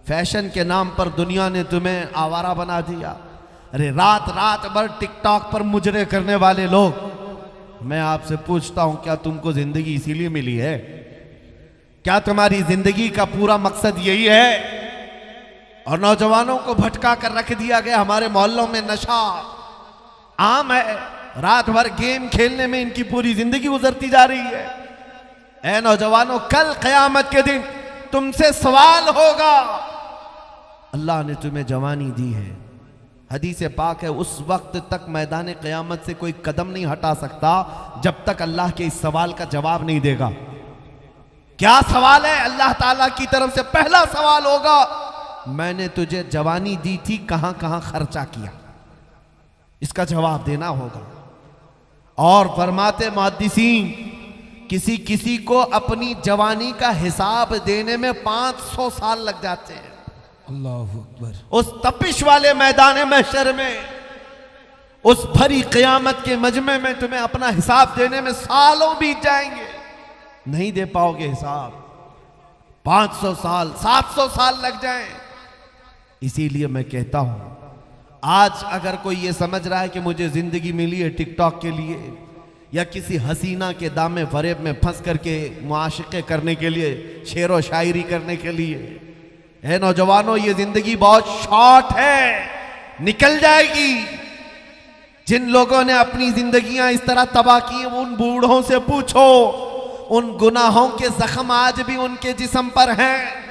फैशन के नाम पर दुनिया ने तुम्हें आवारा बना दिया। अरे रात रात भर टिकटॉक पर मुजरे करने वाले लोग, मैं आपसे पूछता हूं, क्या तुमको जिंदगी इसीलिए मिली है? क्या तुम्हारी जिंदगी का पूरा मकसद यही है? और नौजवानों को भटका कर रख दिया गया। हमारे मोहल्लों में नशा आम है, रात भर गेम खेलने में इनकी पूरी जिंदगी गुजरती जा रही है। ऐ नौजवानों, कल क़यामत के दिन तुमसे सवाल होगा। अल्लाह ने तुम्हें जवानी दी है, हदीस पाक है, उस वक्त तक मैदान क़यामत से कोई कदम नहीं हटा सकता जब तक अल्लाह के इस सवाल का जवाब नहीं देगा। क्या सवाल है? अल्लाह ताला की तरफ से पहला सवाल होगा, मैंने तुझे जवानी दी थी, कहां कहां खर्चा किया? इसका जवाब देना होगा। और फरमाते मुहद्दिसीन, किसी किसी को अपनी जवानी का हिसाब देने में 500 साल लग जाते हैं। अल्लाहु अकबर। उस तपिश वाले मैदान महशर में, उस भरी क़यामत के मजमे में तुम्हें अपना हिसाब देने में सालों बीत जाएंगे, नहीं दे पाओगे हिसाब। 500 साल, 700 साल लग जाएं। इसीलिए मैं कहता हूं, आज अगर कोई ये समझ रहा है कि मुझे जिंदगी मिली है टिकटॉक के लिए या किसी हसीना के दामे फरेब में फंस करके मुआशिक़े करने के लिए, शेर व शायरी करने के लिए, है नौजवानों, ये जिंदगी बहुत शॉर्ट है, निकल जाएगी। जिन लोगों ने अपनी जिंदगियां इस तरह तबाह की, उन बूढ़ों से पूछो, उन गुनाहों के जख्म आज भी उनके जिस्म पर हैं।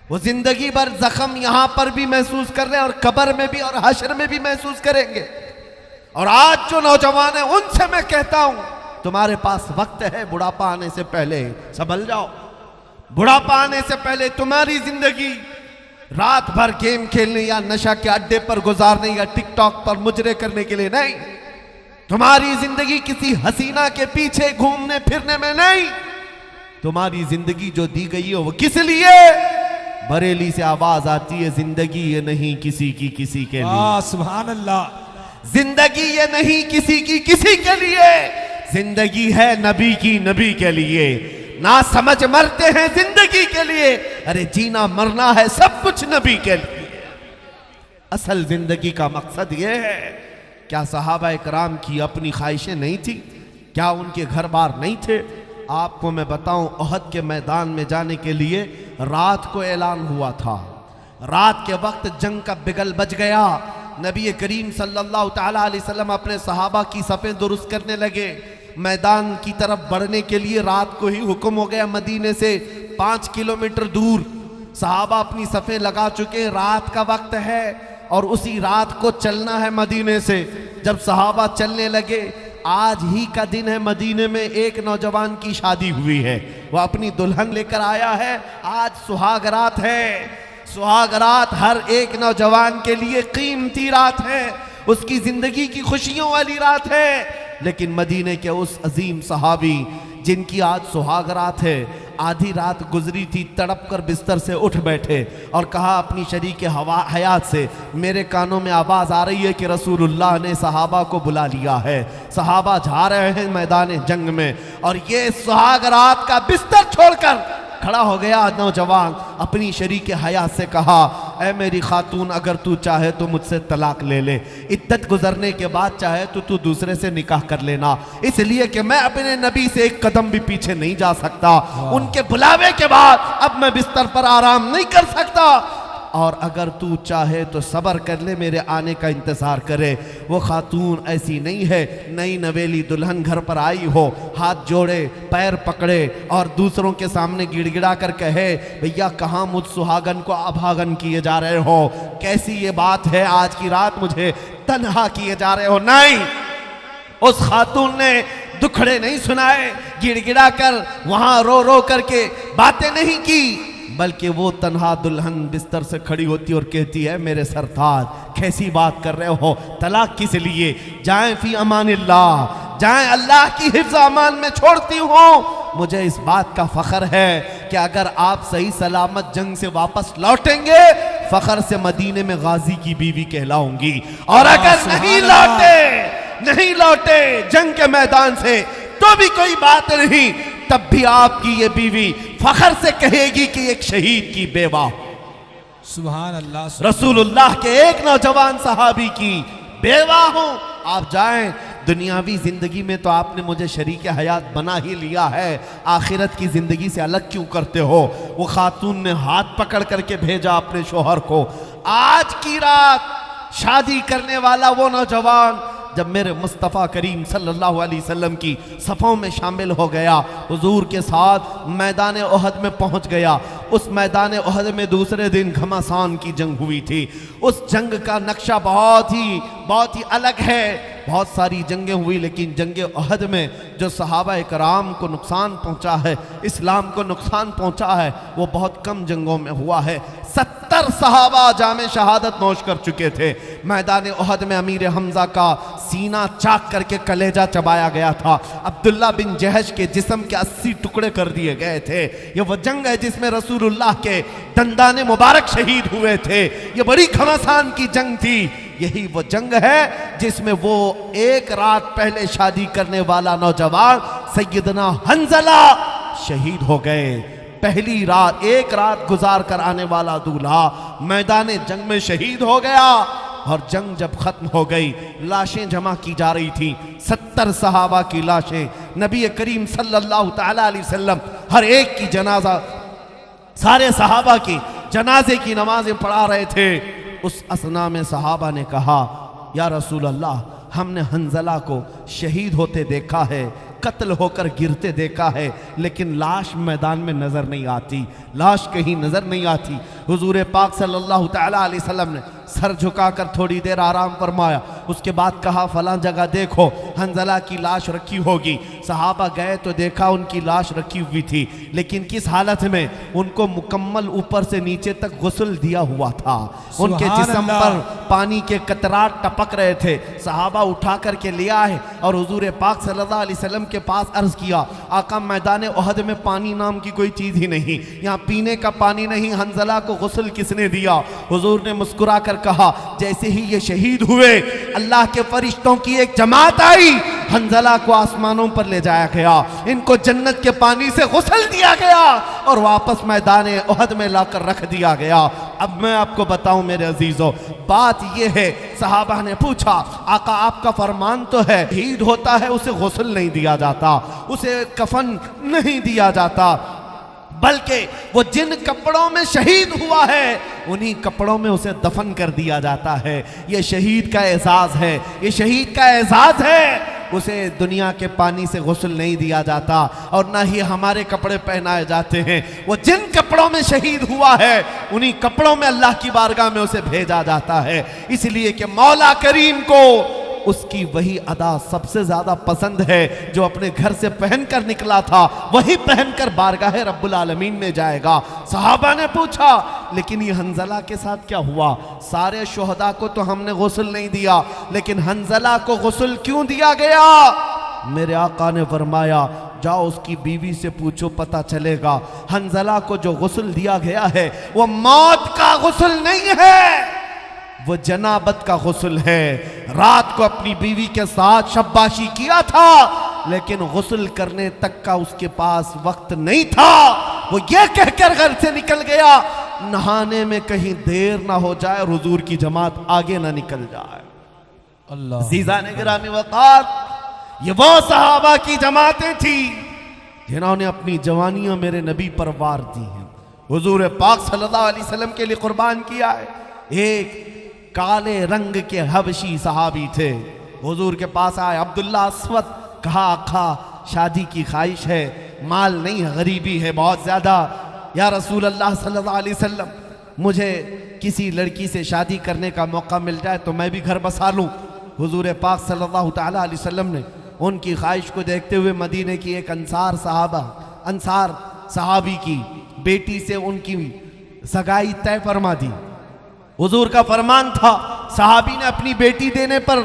वो जिंदगी भर जख्म यहां पर भी महसूस कर रहे हैं और कब्र में भी और हश्र में भी महसूस करेंगे। और आज जो नौजवान है उनसे मैं कहता हूं, तुम्हारे पास वक्त है, बुढ़ापा आने से पहले संभल जाओ। बुढ़ापा आने से पहले तुम्हारी जिंदगी रात भर गेम खेलने या नशा के अड्डे पर गुजारने या टिकटॉक पर मुजरे करने के लिए नहीं। तुम्हारी जिंदगी किसी हसीना के पीछे घूमने फिरने में नहीं। तुम्हारी जिंदगी जो दी गई है वो किस लिए? बरेली से आवाज आती है, जिंदगी ये नहीं किसी की किसी के लिए। सुभान अल्लाह। जिंदगी ये नहीं किसी की किसी के लिए, जिंदगी है नबी की नबी के लिए। ना समझ मरते हैं जिंदगी के लिए, अरे जीना मरना है सब कुछ नबी के लिए। असल जिंदगी का मकसद ये है। क्या सहाबा इकराम की अपनी ख्वाहिशें नहीं थी? क्या उनके घर बार नहीं थे? आपको मैं बताऊं, ओहद के मैदान में जाने के लिए रात को ऐलान हुआ था। रात के वक्त जंग का बिगल बज गया। नबी करीम सल्लल्लाहु ताला अलैहि वसल्लम अपने सहाबा की सफ़ें दुरुस्त करने लगे। मैदान की तरफ बढ़ने के लिए रात को ही हुक्म हो गया। मदीने से 5 किलोमीटर दूर सहाबा अपनी सफ़ें लगा चुके। रात का वक्त है और उसी रात को चलना है मदीने से। जब सहाबा चलने लगे, आज ही का दिन है, मदीने में एक नौजवान की शादी हुई है, वह अपनी दुल्हन लेकर आया है। आज सुहाग रात है। सुहाग रात हर एक नौजवान के लिए कीमती रात है, उसकी जिंदगी की खुशियों वाली रात है। लेकिन मदीने के उस अजीम सहाबी जिनकी आज सुहाग रात है, आधी रात गुजरी थी, तड़प कर बिस्तर से उठ बैठे और कहा अपनी शरीक हयात से, मेरे कानों में आवाज़ आ रही है कि रसूलुल्लाह ने सहाबा को बुला लिया है, सहाबा जा रहे हैं मैदान जंग में। और ये सुहाग रात का बिस्तर छोड़कर खड़ा हो गया नौजवान, अपनी शरीक हयात से कहा, ऐ मेरी खातून, अगर तू चाहे तो मुझसे तलाक ले ले, इद्दत गुजरने के बाद चाहे तो तू दूसरे से निकाह कर लेना, इसलिए कि मैं अपने नबी से एक कदम भी पीछे नहीं जा सकता। उनके बुलावे के बाद अब मैं बिस्तर पर आराम नहीं कर सकता, और अगर तू चाहे तो सब्र कर ले, मेरे आने का इंतज़ार करे। वो खातून ऐसी नहीं है, नई नवेली दुल्हन घर पर आई हो, हाथ जोड़े, पैर पकड़े और दूसरों के सामने गिड़गिड़ा कर कहे, भैया कहाँ मुझ सुहागन को अभागन किए जा रहे हो? कैसी ये बात है, आज की रात मुझे तन्हा किए जा रहे हो? नहीं, उस खातून ने दुखड़े नहीं सुनाए, गिड़गिड़ा कर वहाँ रो रो करके बातें नहीं की, बल्कि वो तन्हा दुल्हन बिस्तर से खड़ी होती और कहती है, मेरे सरताज कैसी बात कर रहे हो, तलाक किस लिए? जाएं फी अमानिल्लाह, जाएं अल्लाह की हिफ्ज़ अमान में छोड़ती हूँ। मुझे इस बात का फ़ख्र है कि अगर आप सही सलामत जंग से वापस लौटेंगे, फ़ख्र से मदीने में गाजी की बीवी कहलाऊंगी, और अगर नहीं लौटे जंग के मैदान से तो भी कोई बात नहीं, तब भी आपकी ये बीवी फखर से कहेगी कि एक शहीद की बेवा। सुभान अल्लाह। रसूलुल्लाह के एक नौजवान सहाबी की बेवा हूं। आप जाएं, दुनियावी जिंदगी में तो आपने मुझे शरीक हयात बना ही लिया है, आखिरत की जिंदगी से अलग क्यों करते हो? वो खातून ने हाथ पकड़ करके भेजा अपने शोहर को। आज की रात शादी करने वाला वो नौजवान जब मेरे मुस्तफ़ा करीम सल्लल्लाहु अलैहि वसल्लम की सफ़ों में शामिल हो गया, हुजूर के साथ मैदान ओहद में पहुंच गया। उस मैदान ओहद में दूसरे दिन घमासान की जंग हुई थी। उस जंग का नक्शा बहुत ही अलग है। बहुत सारी जंगें हुई, लेकिन जंग ओहद में जो सहाबा इकराम को नुकसान पहुंचा है, इस्लाम को नुकसान पहुंचा है, वो बहुत कम जंगों में हुआ है। 70 सहाबा जामे शहादत नोश कर चुके थे। मैदान ओहद में अमीर हमजा का सीना चाक करके कलेजा चबाया गया था। अब्दुल्ला बिन जहश के जिस्म के 80 टुकड़े कर दिए गए थे। ये वो जंग है जिसमें रसूलुल्लाह के दंदाने मुबारक शहीद हुए थे। ये बड़ी घमासान की जंग थी। यही वो जंग है जिसमें वो एक रात पहले शादी करने वाला नौजवान सैयदना हंजला शहीद हो गए। पहली रात, एक रात गुजार कर आने वाला दूल्हा मैदान जंग में शहीद हो गया। और जंग जब खत्म हो गई, लाशें जमा की जा रही थी। 70 सहाबा की लाशें, नबी करीम सल्लल्लाहु ताला अलैहि वसल्लम हर एक की जनाजा, सारे सहाबा की जनाजे की नमाजें पढ़ा रहे थे। उस असना में सहाबा ने कहा, या रसूल अल्लाह, हमने हंजला को शहीद होते देखा है, कत्ल होकर गिरते देखा है, लेकिन लाश मैदान में नजर नहीं आती, लाश कहीं नजर नहीं आती। हुजूर पाक सल्लल्लाहु ताला अलैहि वसल्लम ने सर झुकाकर थोड़ी देर आराम फरमाया। उसके बाद कहा, फलां जगह देखो, हंजला की लाश रखी होगी। सहाबा गए तो देखा उनकी लाश रखी हुई थी, लेकिन किस हालत में? उनको मुकम्मल ऊपर से नीचे तक गुस्ल दिया हुआ था, उनके जिस्म पर पानी के कतरात टपक रहे थे। सहाबा उठा करके ले आए और हुजूर पाक सल्लल्लाहु अलैहि वसल्लम के पास अर्ज किया, आका मैदान उहद में पानी नाम की कोई चीज़ ही नहीं, यहाँ पीने का पानी नहीं, हंजला को गुस्ल किसने दिया? हुजूर ने मुस्कुरा कर कहा, जैसे ही ये शहीद हुए अल्लाह के फरिश्तों की एक जमात आई, हंजला को आसमानों पर ले जाया गया, इनको जन्नत के पानी से गुस्ल दिया गया और वापस मैदान उहद में लाकर रख दिया गया। अब मैं आपको बताऊं मेरे अजीजों, बात यह है, सहाबा ने पूछा, आका आपका फरमान तो है शहीद होता है उसे गुस्ल नहीं दिया जाता, उसे कफन नहीं दिया जाता, बल्कि वो जिन कपड़ों में शहीद हुआ है उन्हीं कपड़ों में उसे दफन कर दिया जाता है। ये शहीद का एजाज है, ये शहीद का एजाज है। उसे दुनिया के पानी से गुस्ल नहीं दिया जाता और ना ही हमारे कपड़े पहनाए जाते हैं। वो जिन कपड़ों में शहीद हुआ है उन्हीं कपड़ों में अल्लाह की बारगाह में उसे भेजा जाता है, इसलिए कि मौला करीम को उसकी वही अदा सबसे ज्यादा पसंद है जो अपने घर से पहनकर निकला था, वही पहनकर बारगाह रब्बुल आलमीन में जाएगा। सहाबा ने पूछा, लेकिन ये हंजला के साथ क्या हुआ? सारे शुहदा को तो हमने गुस्ल नहीं दिया, लेकिन हंजला को गुस्ल क्यों दिया गया? मेरे आका ने फरमाया, जाओ उसकी बीवी से पूछो, पता चलेगा। हंजला को जो गुस्ल दिया गया है वो मौत का गुस्ल नहीं है, वो जनाबत का गुस्ल है। रात को अपनी बीवी के साथ शब्बाशी किया था, लेकिन गुस्ल करने तक का उसके पास वक्त नहीं था। वो ये कहकर घर से निकल गया, नहाने में कहीं देर ना हो जाए और हुजूर की जमात आगे ना निकल जाए। अल्लाह जीज़ान गिरामी वक़ार, ये वो सहाबा की जमातें थी जिन्होंने अपनी जवानियां मेरे नबी पर वार दी हैं, हुजूर पाक सल्लल्लाहु अलैहि वसल्लम के लिए कुर्बान किया है। एक काले रंग के हबशी सहाबी थे, हुजूर के पास आए, अब्दुल्ला अस्वद, कहा आखा शादी की ख्वाहिश है, माल नहीं है, गरीबी है बहुत ज़्यादा, या रसूल अल्लाह सल्लल्लाहु अलैहि वसल्लम मुझे किसी लड़की से शादी करने का मौका मिल जाए तो मैं भी घर बसा लूँ। हुजूर पाक सल्लल्लाहु ताला अलैहि वसल्लम ने उनकी ख्वाहिश को देखते हुए मदीने की एक अंसार सहाबी की बेटी से उनकी सगाई तय फरमा दी। हुजूर का फरमान था, सहाबी ने अपनी बेटी देने पर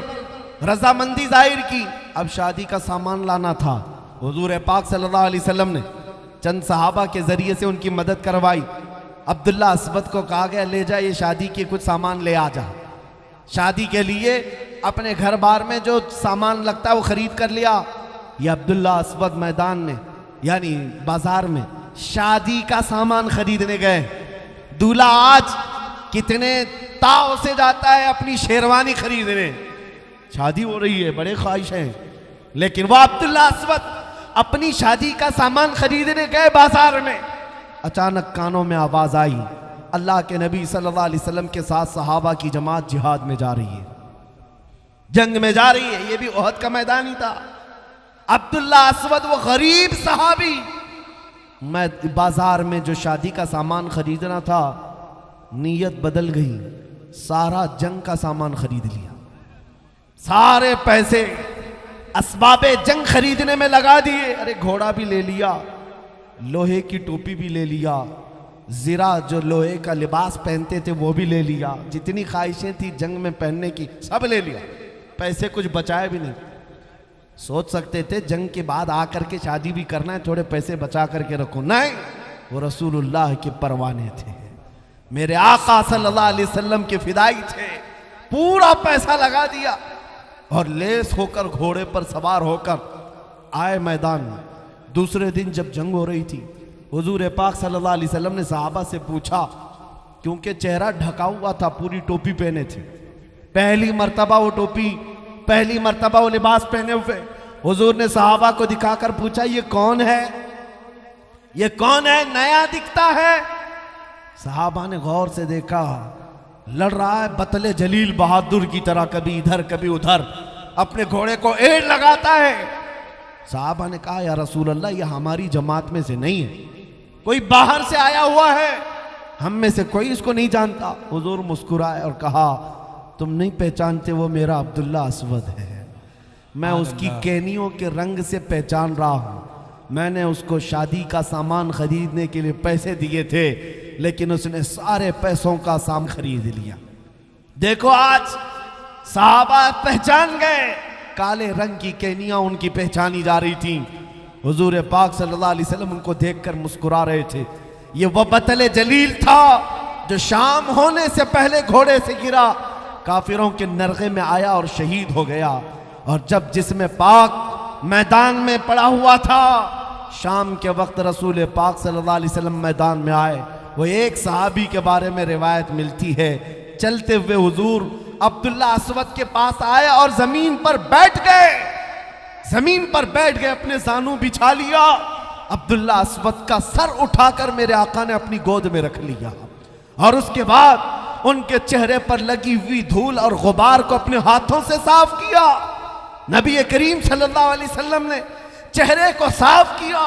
रजामंदी जाहिर की। अब शादी का सामान लाना था, हुजूर पाक सल्लल्लाहु अलैहि वसल्लम ने चंद सहाबा के जरिए से उनकी मदद करवाई। अब्दुल्ला अस्वद को कहा गया, ले जा ये शादी के कुछ सामान ले आ जा। शादी के लिए अपने घर बार में जो सामान लगता है वो खरीद कर लिया। ये अब्दुल्ला अस्वद मैदान में यानी बाजार में शादी का सामान खरीदने गए। दूल्हा आज कितने ताव से जाता है अपनी शेरवानी खरीदने, शादी हो रही है, बड़े ख्वाहिश हैं, लेकिन वह अब्दुल्ला अस्वद अपनी शादी का सामान खरीदने गए बाजार में। अचानक कानों में आवाज आई, अल्लाह के नबी सल्लल्लाहु अलैहि वसल्लम के साथ सहाबा की जमात जिहाद में जा रही है, जंग में जा रही है। ये भी उहद का मैदान ही था। अब्दुल्ला अस्वद वो गरीब सहाबी, मैं बाजार में जो शादी का सामान खरीदना था, नीयत बदल गई, सारा जंग का सामान खरीद लिया, सारे पैसे असबाबे जंग खरीदने में लगा दिए। अरे घोड़ा भी ले लिया, लोहे की टोपी भी ले लिया, ज़रा जो लोहे का लिबास पहनते थे वो भी ले लिया, जितनी ख्वाहिशें थी जंग में पहनने की सब ले लिया, पैसे कुछ बचाए भी नहीं। सोच सकते थे जंग के बाद आकर के शादी भी करना है, थोड़े पैसे बचा करके रखो, नहीं, वो रसूलुल्लाह के परवाने थे, मेरे आका सल्लल्लाहु अलैहि वसल्लम के फिदाई थे। पूरा पैसा लगा दिया और लेस होकर घोड़े पर सवार होकर आए मैदान में। दूसरे दिन जब जंग हो रही थी, हुजूर पाक सल्लल्लाहु अलैहि वसल्लम ने सहाबा से पूछा, क्योंकि चेहरा ढका हुआ था, पूरी टोपी पहने थे, पहली मर्तबा वो टोपी, पहली मर्तबा वो लिबास पहने हुए। हुजूर ने सहाबा को दिखाकर पूछा, ये कौन है, ये कौन है, नया दिखता है। सहाबा ने गौर से देखा, लड़ रहा है बतले जलील बहादुर की तरह, कभी इधर कभी उधर, अपने घोड़े को एड़ लगाता है। सहाबा ने कहा, या रसूल अल्लाह, ये हमारी जमात में से नहीं है, कोई बाहर से आया हुआ है, हम में से कोई इसको नहीं जानता। हुजूर मुस्कुराए और कहा, तुम नहीं पहचानते, वो मेरा अब्दुल्ला अस्वद है, मैं उसकी केनियों के रंग से पहचान रहा हूं। मैंने उसको शादी का सामान खरीदने के लिए पैसे दिए थे, लेकिन उसने सारे पैसों का सामान खरीद लिया। देखो आज सहाबा पहचान गए, काले रंग की केनियां उनकी पहचानी जा रही थी। हुजूर पाक सल्लल्लाहु अलैहि वसल्लम उनको देखकर मुस्कुरा रहे थे। ये वो बतले जलील था जो शाम होने से पहले घोड़े से गिरा, काफिरों के नरगे में आया और शहीद हो गया। और जब जिस्म पाक मैदान में पड़ा हुआ था, शाम के वक्त रसूल पाक सल्लल्लाहु अलैहि वसल्लम मैदान में आए। वो एक सहाबी के बारे में रिवायत मिलती है, चलते हुए हुजूर अब्दुल्ला अस्वद के पास आए और जमीन पर बैठ गए। जमीन पर बैठ गए, अपने जानू बिछा लिया। अब्दुल्ला अस्वद का सर उठाकर मेरे आका ने अपनी गोद में रख लिया और उसके बाद उनके चेहरे पर लगी हुई धूल और गुबार को अपने हाथों से साफ किया। नबी करीम सल्लल्लाहु अलैहि वसल्लम ने चेहरे को साफ किया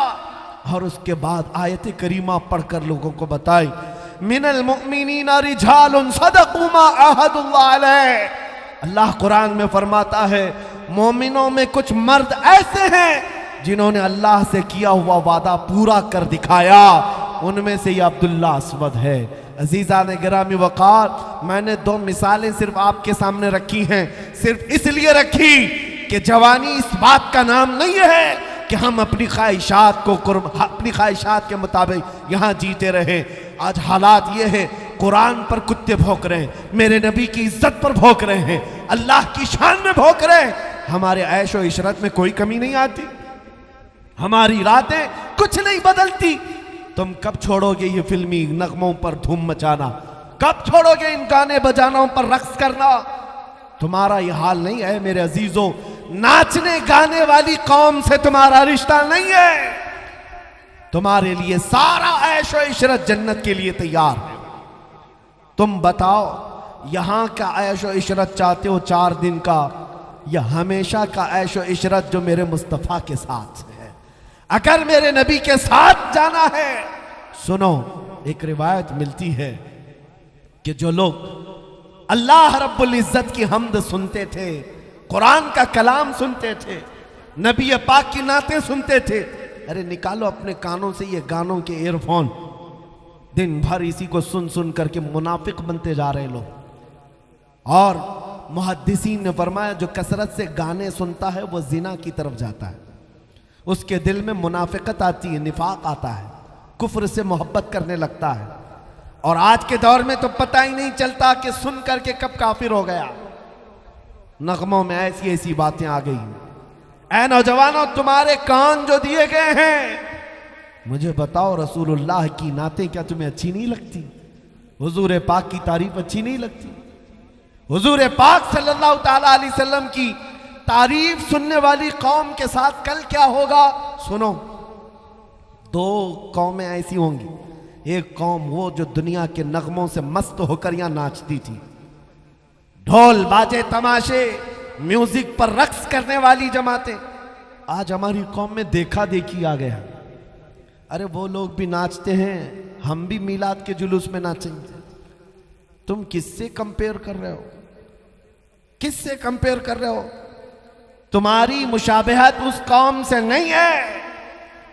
और उसके बाद आयत करीमा पढ़कर लोगों को बताई, मिनल मुमिनीना रिजालुन सदक़ू मा अहदुल्लाह अलैह। अल्लाह कुरान में फरमाता है, मोमिनों में कुछ मर्द ऐसे हैं जिन्होंने अल्लाह से किया हुआ वादा पूरा कर दिखाया। उनमें से ये अब्दुल्ला अस्वद है। अजीजा ने गिरामी वक़ार, मैंने दो मिसालें सिर्फ आपके सामने रखी हैं, सिर्फ इसलिए रखी कि जवानी इस बात का नाम नहीं है कि हम अपनी ख्वाहिशात को अपनी ख्वाहिशात के मुताबिक यहाँ जीते रहे। आज हालात ये है, कुरान पर कुत्ते भौंक रहे हैं, मेरे नबी की इज्जत पर भौंक रहे हैं, अल्लाह की शान में भौंक रहे हैं। हमारे ऐशो इशरत में कोई कमी नहीं आती, हमारी रातें कुछ नहीं बदलती। तुम कब छोड़ोगे ये फिल्मी नगमों पर धूम मचाना? कब छोड़ोगे इन गाने बजानों पर रक्स करना? तुम्हारा ये हाल नहीं है मेरे अजीजों। नाचने गाने वाली कौम से तुम्हारा रिश्ता नहीं है। तुम्हारे लिए सारा ऐशो इशरत जन्नत के लिए तैयार है। तुम बताओ, यहां का ऐशो इशरत चाहते हो 4 दिन का, या हमेशा का ऐशो इशरत जो मेरे मुस्तफ़ा के साथ है? अगर मेरे नबी के साथ जाना है, सुनो, एक रिवायत मिलती है कि जो लोग अल्लाह रब्बुल इज्जत की हमद सुनते थे, कुरान का कलाम सुनते थे, नबी पाक की नातें सुनते थे, अरे निकालो अपने कानों से ये गानों के ईयरफोन, दिन भर इसी को सुन सुन करके मुनाफिक बनते जा रहे लोग। और मुहद्दिसीन ने फरमाया, जो कसरत से गाने सुनता है वो जिना की तरफ जाता है, उसके दिल में मुनाफिकत आती है, निफाक आता है, कुफ्र से मोहब्बत करने लगता है। और आज के दौर में तो पता ही नहीं चलता कि सुन करके कब काफिर हो गया। नगमों में ऐसी ऐसी बातें आ गई। ऐ नौजवानों, तुम्हारे कान जो दिए गए हैं, मुझे बताओ रसूलुल्लाह की नातें क्या तुम्हें अच्छी नहीं लगती? हुजूर पाक की तारीफ अच्छी नहीं लगती? हुजूर पाक सल्लल्लाहु ताला अलैहि वसल्लम की तारीफ सुनने वाली कौम के साथ कल क्या होगा? सुनो, 2 कौमें ऐसी होंगी। एक कौम वो जो दुनिया के नगमों से मस्त होकर यहां नाचती थी, ढोल बाजे तमाशे म्यूजिक पर रक्स करने वाली जमातें। आज हमारी कौम में देखा देखी आ गया। अरे वो लोग भी नाचते हैं, हम भी मीलाद के जुलूस में नाचेंगे। तुम किससे कंपेयर कर रहे हो? किससे कंपेयर कर रहे हो? तुम्हारी मुशाबहत उस कौम से नहीं है।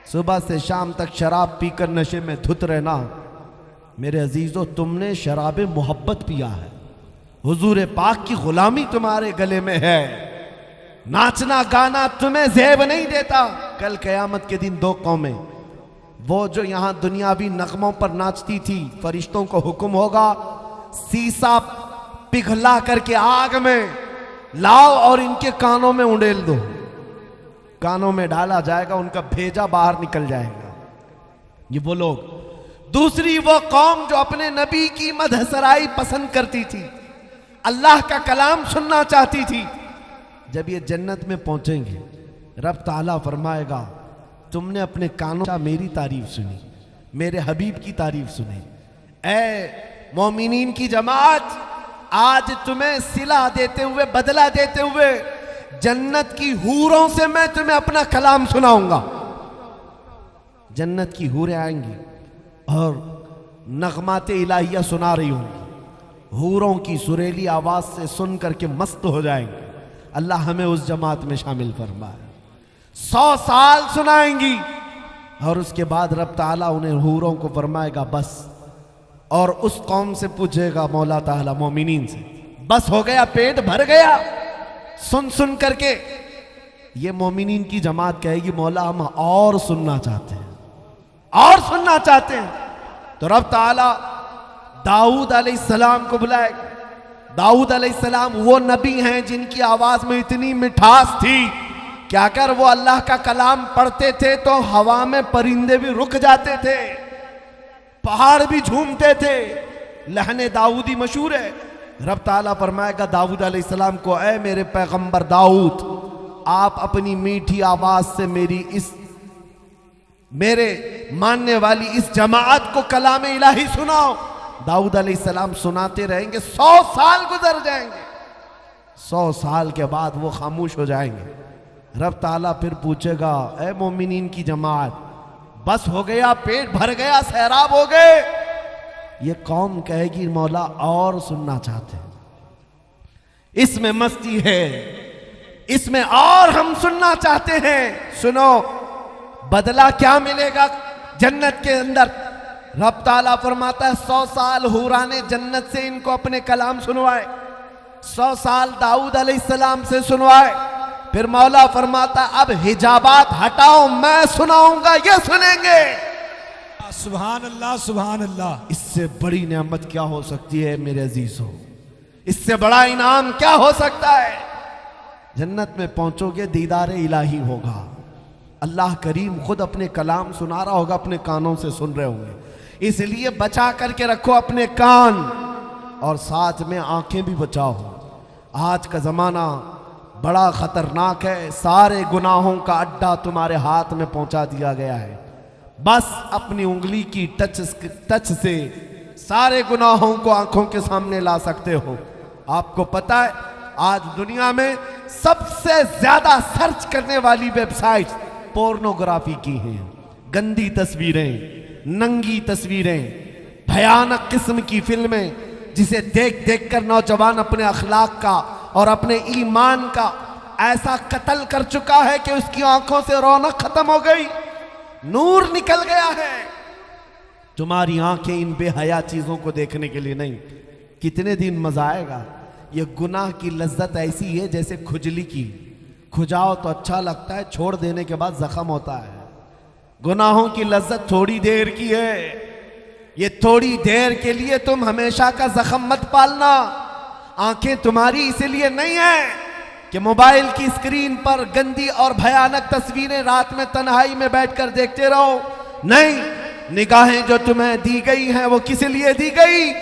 सुबह से शाम तक शराब पीकर नशे में धुत रहना, मेरे अजीजों, तुमने शराब मोहब्बत पिया है। हुजूर पाक की गुलामी तुम्हारे गले में है। नाचना गाना तुम्हें ज़ेब नहीं देता। कल क़यामत के दिन 2 कौमें, वो जो यहां दुनियावी नगमों पर नाचती थी, फरिश्तों को हुक्म होगा, सीसा पिघला करके आग में लाओ और इनके कानों में उंडेल दो। कानों में डाला जाएगा, उनका भेजा बाहर निकल जाएगा। ये वो लोग। दूसरी वो कौम जो अपने नबी की मदहसराई पसंद करती थी, अल्लाह का कलाम सुनना चाहती थी, जब ये जन्नत में पहुंचेंगे, रब ताला फरमाएगा, तुमने अपने कानों से मेरी तारीफ सुनी, मेरे हबीब की तारीफ सुनी। ऐ मोमिनीन की जमात, आज तुम्हें सिला देते हुए, बदला देते हुए, जन्नत की हूरों से मैं तुम्हें अपना कलाम सुनाऊंगा। जन्नत की हूरें आएंगी और नगमाते इलाहिया सुना रही होंगी। हूरों की सुरीली आवाज से सुन करके मस्त हो जाएंगे। अल्लाह हमें उस जमात में शामिल फरमाए। 100 साल सुनाएंगी और उसके बाद रब ताला उन्हें हूरों को फरमाएगा बस, और उस कौम से पूछेगा मौला ताला मोमिनीन से, बस हो गया, पेट भर गया सुन सुन करके। ये मोमिनीन की जमात कहेगी मौला हम और सुनना चाहते हैं, और सुनना चाहते हैं। तो रब ताला दाऊद अलैहिस्सलाम को बुलाएगा। दाऊद अलैहिस्सलाम वो नबी हैं जिनकी आवाज में इतनी मिठास थी कि अगर वो अल्लाह का कलाम पढ़ते थे तो हवा में परिंदे भी रुक जाते थे, पहाड़ भी झूमते थे। लहने दाऊदी मशहूर है। रब ताला फरमाएगा दाऊद अलैहिस्सलाम को, ऐ मेरे पैगंबर दाऊद, आप अपनी मीठी आवाज से मेरे मानने वाली इस जमात को कलाम इलाही सुनाओ। दाऊद अलैहिस्सलाम सुनाते रहेंगे, 100 साल गुजर जाएंगे। 100 साल के बाद वो खामोश हो जाएंगे। रब ताला फिर पूछेगा, ऐ मोमिनीन की जमात, बस हो गया, पेट भर गया, सैराब हो गए? ये कौम कहेगी मौला और सुनना चाहते हैं, इसमें मस्ती है, इसमें और हम सुनना चाहते हैं। सुनो बदला क्या मिलेगा जन्नत के अंदर। रब ताला फरमाता है 100 साल हुराने जन्नत से इनको अपने कलाम सुनवाए, 100 साल दाऊद अलैहिस्सलाम से सुनवाए। फिर मौला फरमाता अब हिजाबात हटाओ, मैं सुनाऊंगा, ये सुनेंगे। सुभान अल्लाह, सुभान अल्लाह। इससे बड़ी नेमत क्या हो सकती है मेरे अजीजों, इससे बड़ा इनाम क्या हो सकता है। जन्नत में पहुंचोगे, दीदार इलाही होगा, अल्लाह करीम खुद अपने कलाम सुना रहा होगा, अपने कानों से सुन रहे होंगे। इसलिए बचा करके रखो अपने कान और साथ में आंखें भी बचाओ। आज का जमाना बड़ा खतरनाक है, सारे गुनाहों का अड्डा तुम्हारे हाथ में पहुंचा दिया गया है। बस अपनी उंगली की टच से सारे गुनाहों को आंखों के सामने ला सकते हो। आपको पता है आज दुनिया में सबसे ज्यादा सर्च करने वाली वेबसाइट पोर्नोग्राफी की हैं। गंदी तस्वीरें, नंगी तस्वीरें, भयानक किस्म की फिल्में, जिसे देख देख कर नौजवान अपने अखलाक का और अपने ईमान का ऐसा कत्ल कर चुका है कि उसकी आंखों से रौनक खत्म हो गई, नूर निकल गया है। तुम्हारी आंखें इन बेहया चीजों को देखने के लिए नहीं, कितने दिन मजा आएगा। ये गुनाह की लज्जत ऐसी है जैसे खुजली की, खुजाओ तो अच्छा लगता है, छोड़ देने के बाद जख्म होता है। गुनाहों की लज्जत थोड़ी देर की है, ये थोड़ी देर के लिए, तुम हमेशा का जख्म मत पालना। आंखें तुम्हारी इसलिए नहीं है कि मोबाइल की स्क्रीन पर गंदी और भयानक तस्वीरें रात में तन्हाई में बैठकर देखते रहो। नहीं, निगाहें जो तुम्हें दी गई हैं वो किस लिए दी गई?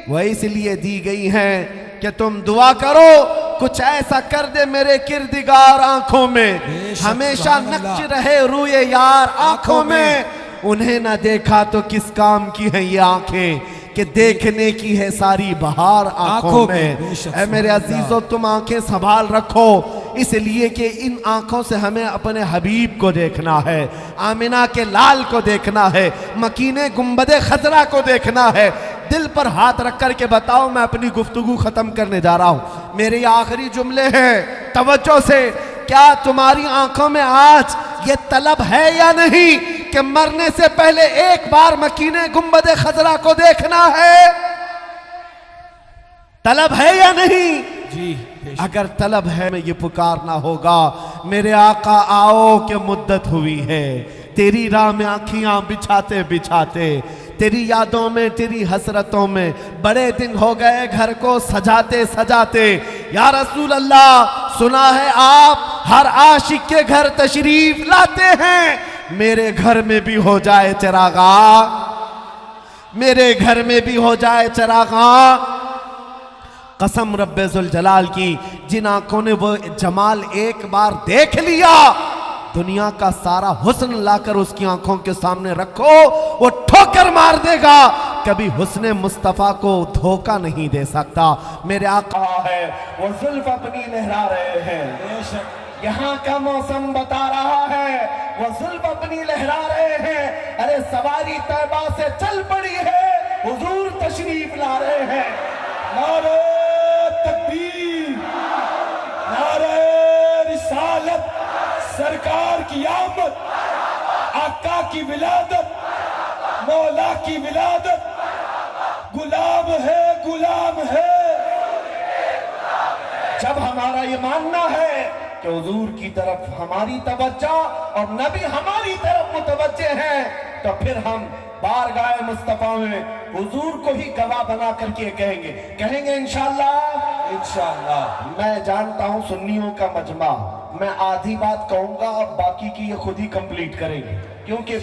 वो इसलिए दी गई हैं कि तुम दुआ करो, कुछ ऐसा कर दे मेरे किरदिगार आंखों में, हमेशा नक्श रहे रूए यार आंखों में। उन्हें ना देखा तो किस काम की है ये आंखें कि देखने की है सारी बहार आंखों में। ऐ मेरे अजीजों, तुम आंखें संभाल रखो, इसलिए कि इन आंखों से हमें अपने हबीब को देखना है, आमिना के लाल को देखना है, मकीने गुंबदे खजरा को देखना है। दिल पर हाथ रख कर के बताओ, मैं अपनी गुफ्तगू खत्म करने जा रहा हूं। मेरे आखिरी जुमले हैं, तवज्जो से। क्या तुम्हारी आंखों में आज ये तलब है या नहीं कि मरने से पहले एक बार मकीने गुंबदे खजरा को देखना है? तलब है या नहीं? जी, अगर तलब है में ये पुकारना होगा, मेरे आका आओ कि मुद्दत हुई है तेरी राह में आँखियां बिछाते बिछाते, तेरी यादों में, तेरी हसरतों में बड़े दिन हो गए घर को सजाते सजाते। या रसूल अल्लाह, सुना है आप हर आशिक के घर तशरीफ लाते हैं, मेरे घर में भी हो जाए चिरागा, मेरे घर में भी हो जाए चिरागा। कसम रब्बे जुल जलाल की, जिन आंखों ने वो जमाल एक बार देख लिया, दुनिया का सारा हुस्न लाकर उसकी आंखों के सामने रखो, वो ठोकर मार देगा, कभी हुस्ने मुस्तफा को धोखा नहीं दे सकता। मेरे आका है, वो जुल्फ अपनी लहरा रहे हैं, यहाँ का मौसम बता रहा है, वो जुल्फ अपनी लहरा रहे हैं। अरे सवारी तैबा से चल पड़ी है, हुजूर तशरीफ ला रहे हैं। नारे तकबीर, नारे सरकार की आमद, आका की विलादत, मौला की विलादत, गुलाम है, गुलाम है। जब हमारा ये मानना है कि हुजूर की तरफ हमारी तवज्जो और नबी हमारी तरफ मुतवज्जे हैं, तो फिर हम बारगाह मुस्तफा में हुजूर को ही गवाह बना करके कहेंगे इंशाअल्लाह। इंशाअल्लाह। मैं जानता हूं सुन्नियों का मजमा, मैं आधी बात कहूंगा और बाकी की ये खुद ही कंप्लीट करेंगे, क्योंकि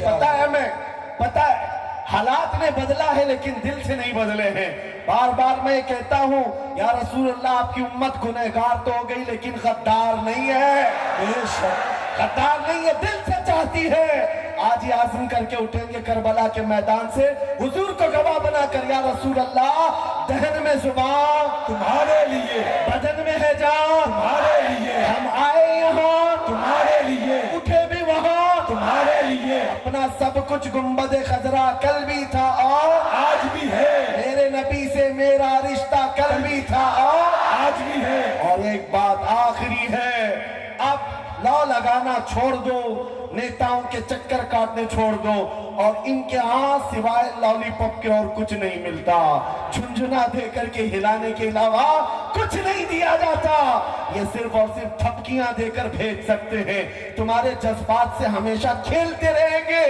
पता है हालात ने बदला है लेकिन दिल से नहीं बदले हैं। बार बार मैं कहता हूं या रसूल अल्लाह, आपकी उम्मत गुनहगार तो हो गई लेकिन गद्दार नहीं है, गद्दार नहीं है, दिल से चाहती है। आज ये आज़म करके उठेंगे करबला के मैदान से, हुजूर को गवाह बनाकर, या रसूल अल्लाह, दहन में जुबान तुम्हारे लिए, बदन में है जान तुम्हारे लिए, हम आए यहाँ तुम्हारे लिए, उठे भी वहाँ तुम्हारे लिए। अपना सब कुछ गुंबद खजरा कल भी था और आज भी है, मेरे नबी से मेरा रिश्ता कल भी था और आज भी है। और एक बात आखिरी है, अब लौ लगाना छोड़ दो, नेताओं के चक्कर काटने छोड़ दो, और इनके हाथ सिवाय लॉलीपॉप के और कुछ नहीं मिलता। झुंझुना दे करके हिलाने के अलावा कुछ नहीं दिया जाता। ये सिर्फ और सिर्फ थपकियां देकर भेज सकते हैं। तुम्हारे जज्बात से हमेशा खेलते रहेंगे।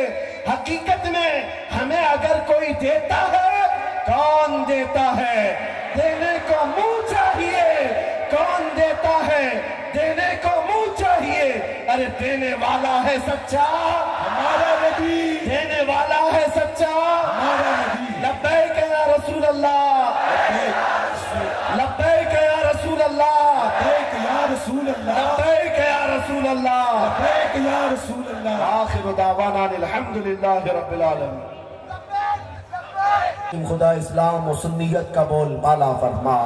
हकीकत में हमें अगर कोई देता है, कौन देता है? देने को मुंह चाहिए। कौन देता है? देने को मुंह चाहिए। अरे देने वाला है सच्चा हमारा नबी, देने वाला है सच्चा हमारा नबी। लब्बैक या रसूल अल्लाह, लब्बैक या रसूल अल्लाह, लब्बैक या रसूल अल्लाह, लब्बैक या रसूल अल्लाह, लब्बैक या रसूल अल्लाह। आखिर दावाना अल्हम्दुलिल्लाहि रब्बिल आलमीन। खुदा इस्लाम और सुन्नियत का बोल बाला फरमा,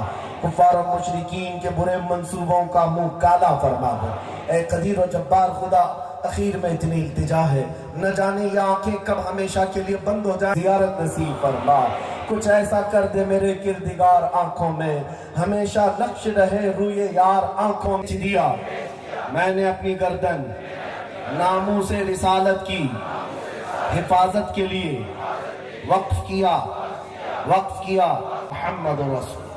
कुफार और मुशरिकीन के बुरे मंसूबों का मुंह काला फरमा दो। ए कदीर और जब्बार खुदा, अखीर में इतनी इल्तिजा है, न जाने ये आंखें कब हमेशा के लिए बंद हो जाए। ज़ियारत नसीब फरमा, कुछ ऐसा कर दे मेरे किरदिगार आंखों में, हमेशा लक्ष्य रहे रूए यार आंखों में। दिया मैंने अपनी गर्दन नामू से रिसालत की हिफाजत के लिए वक्फ किया मोहम्मद रसूल।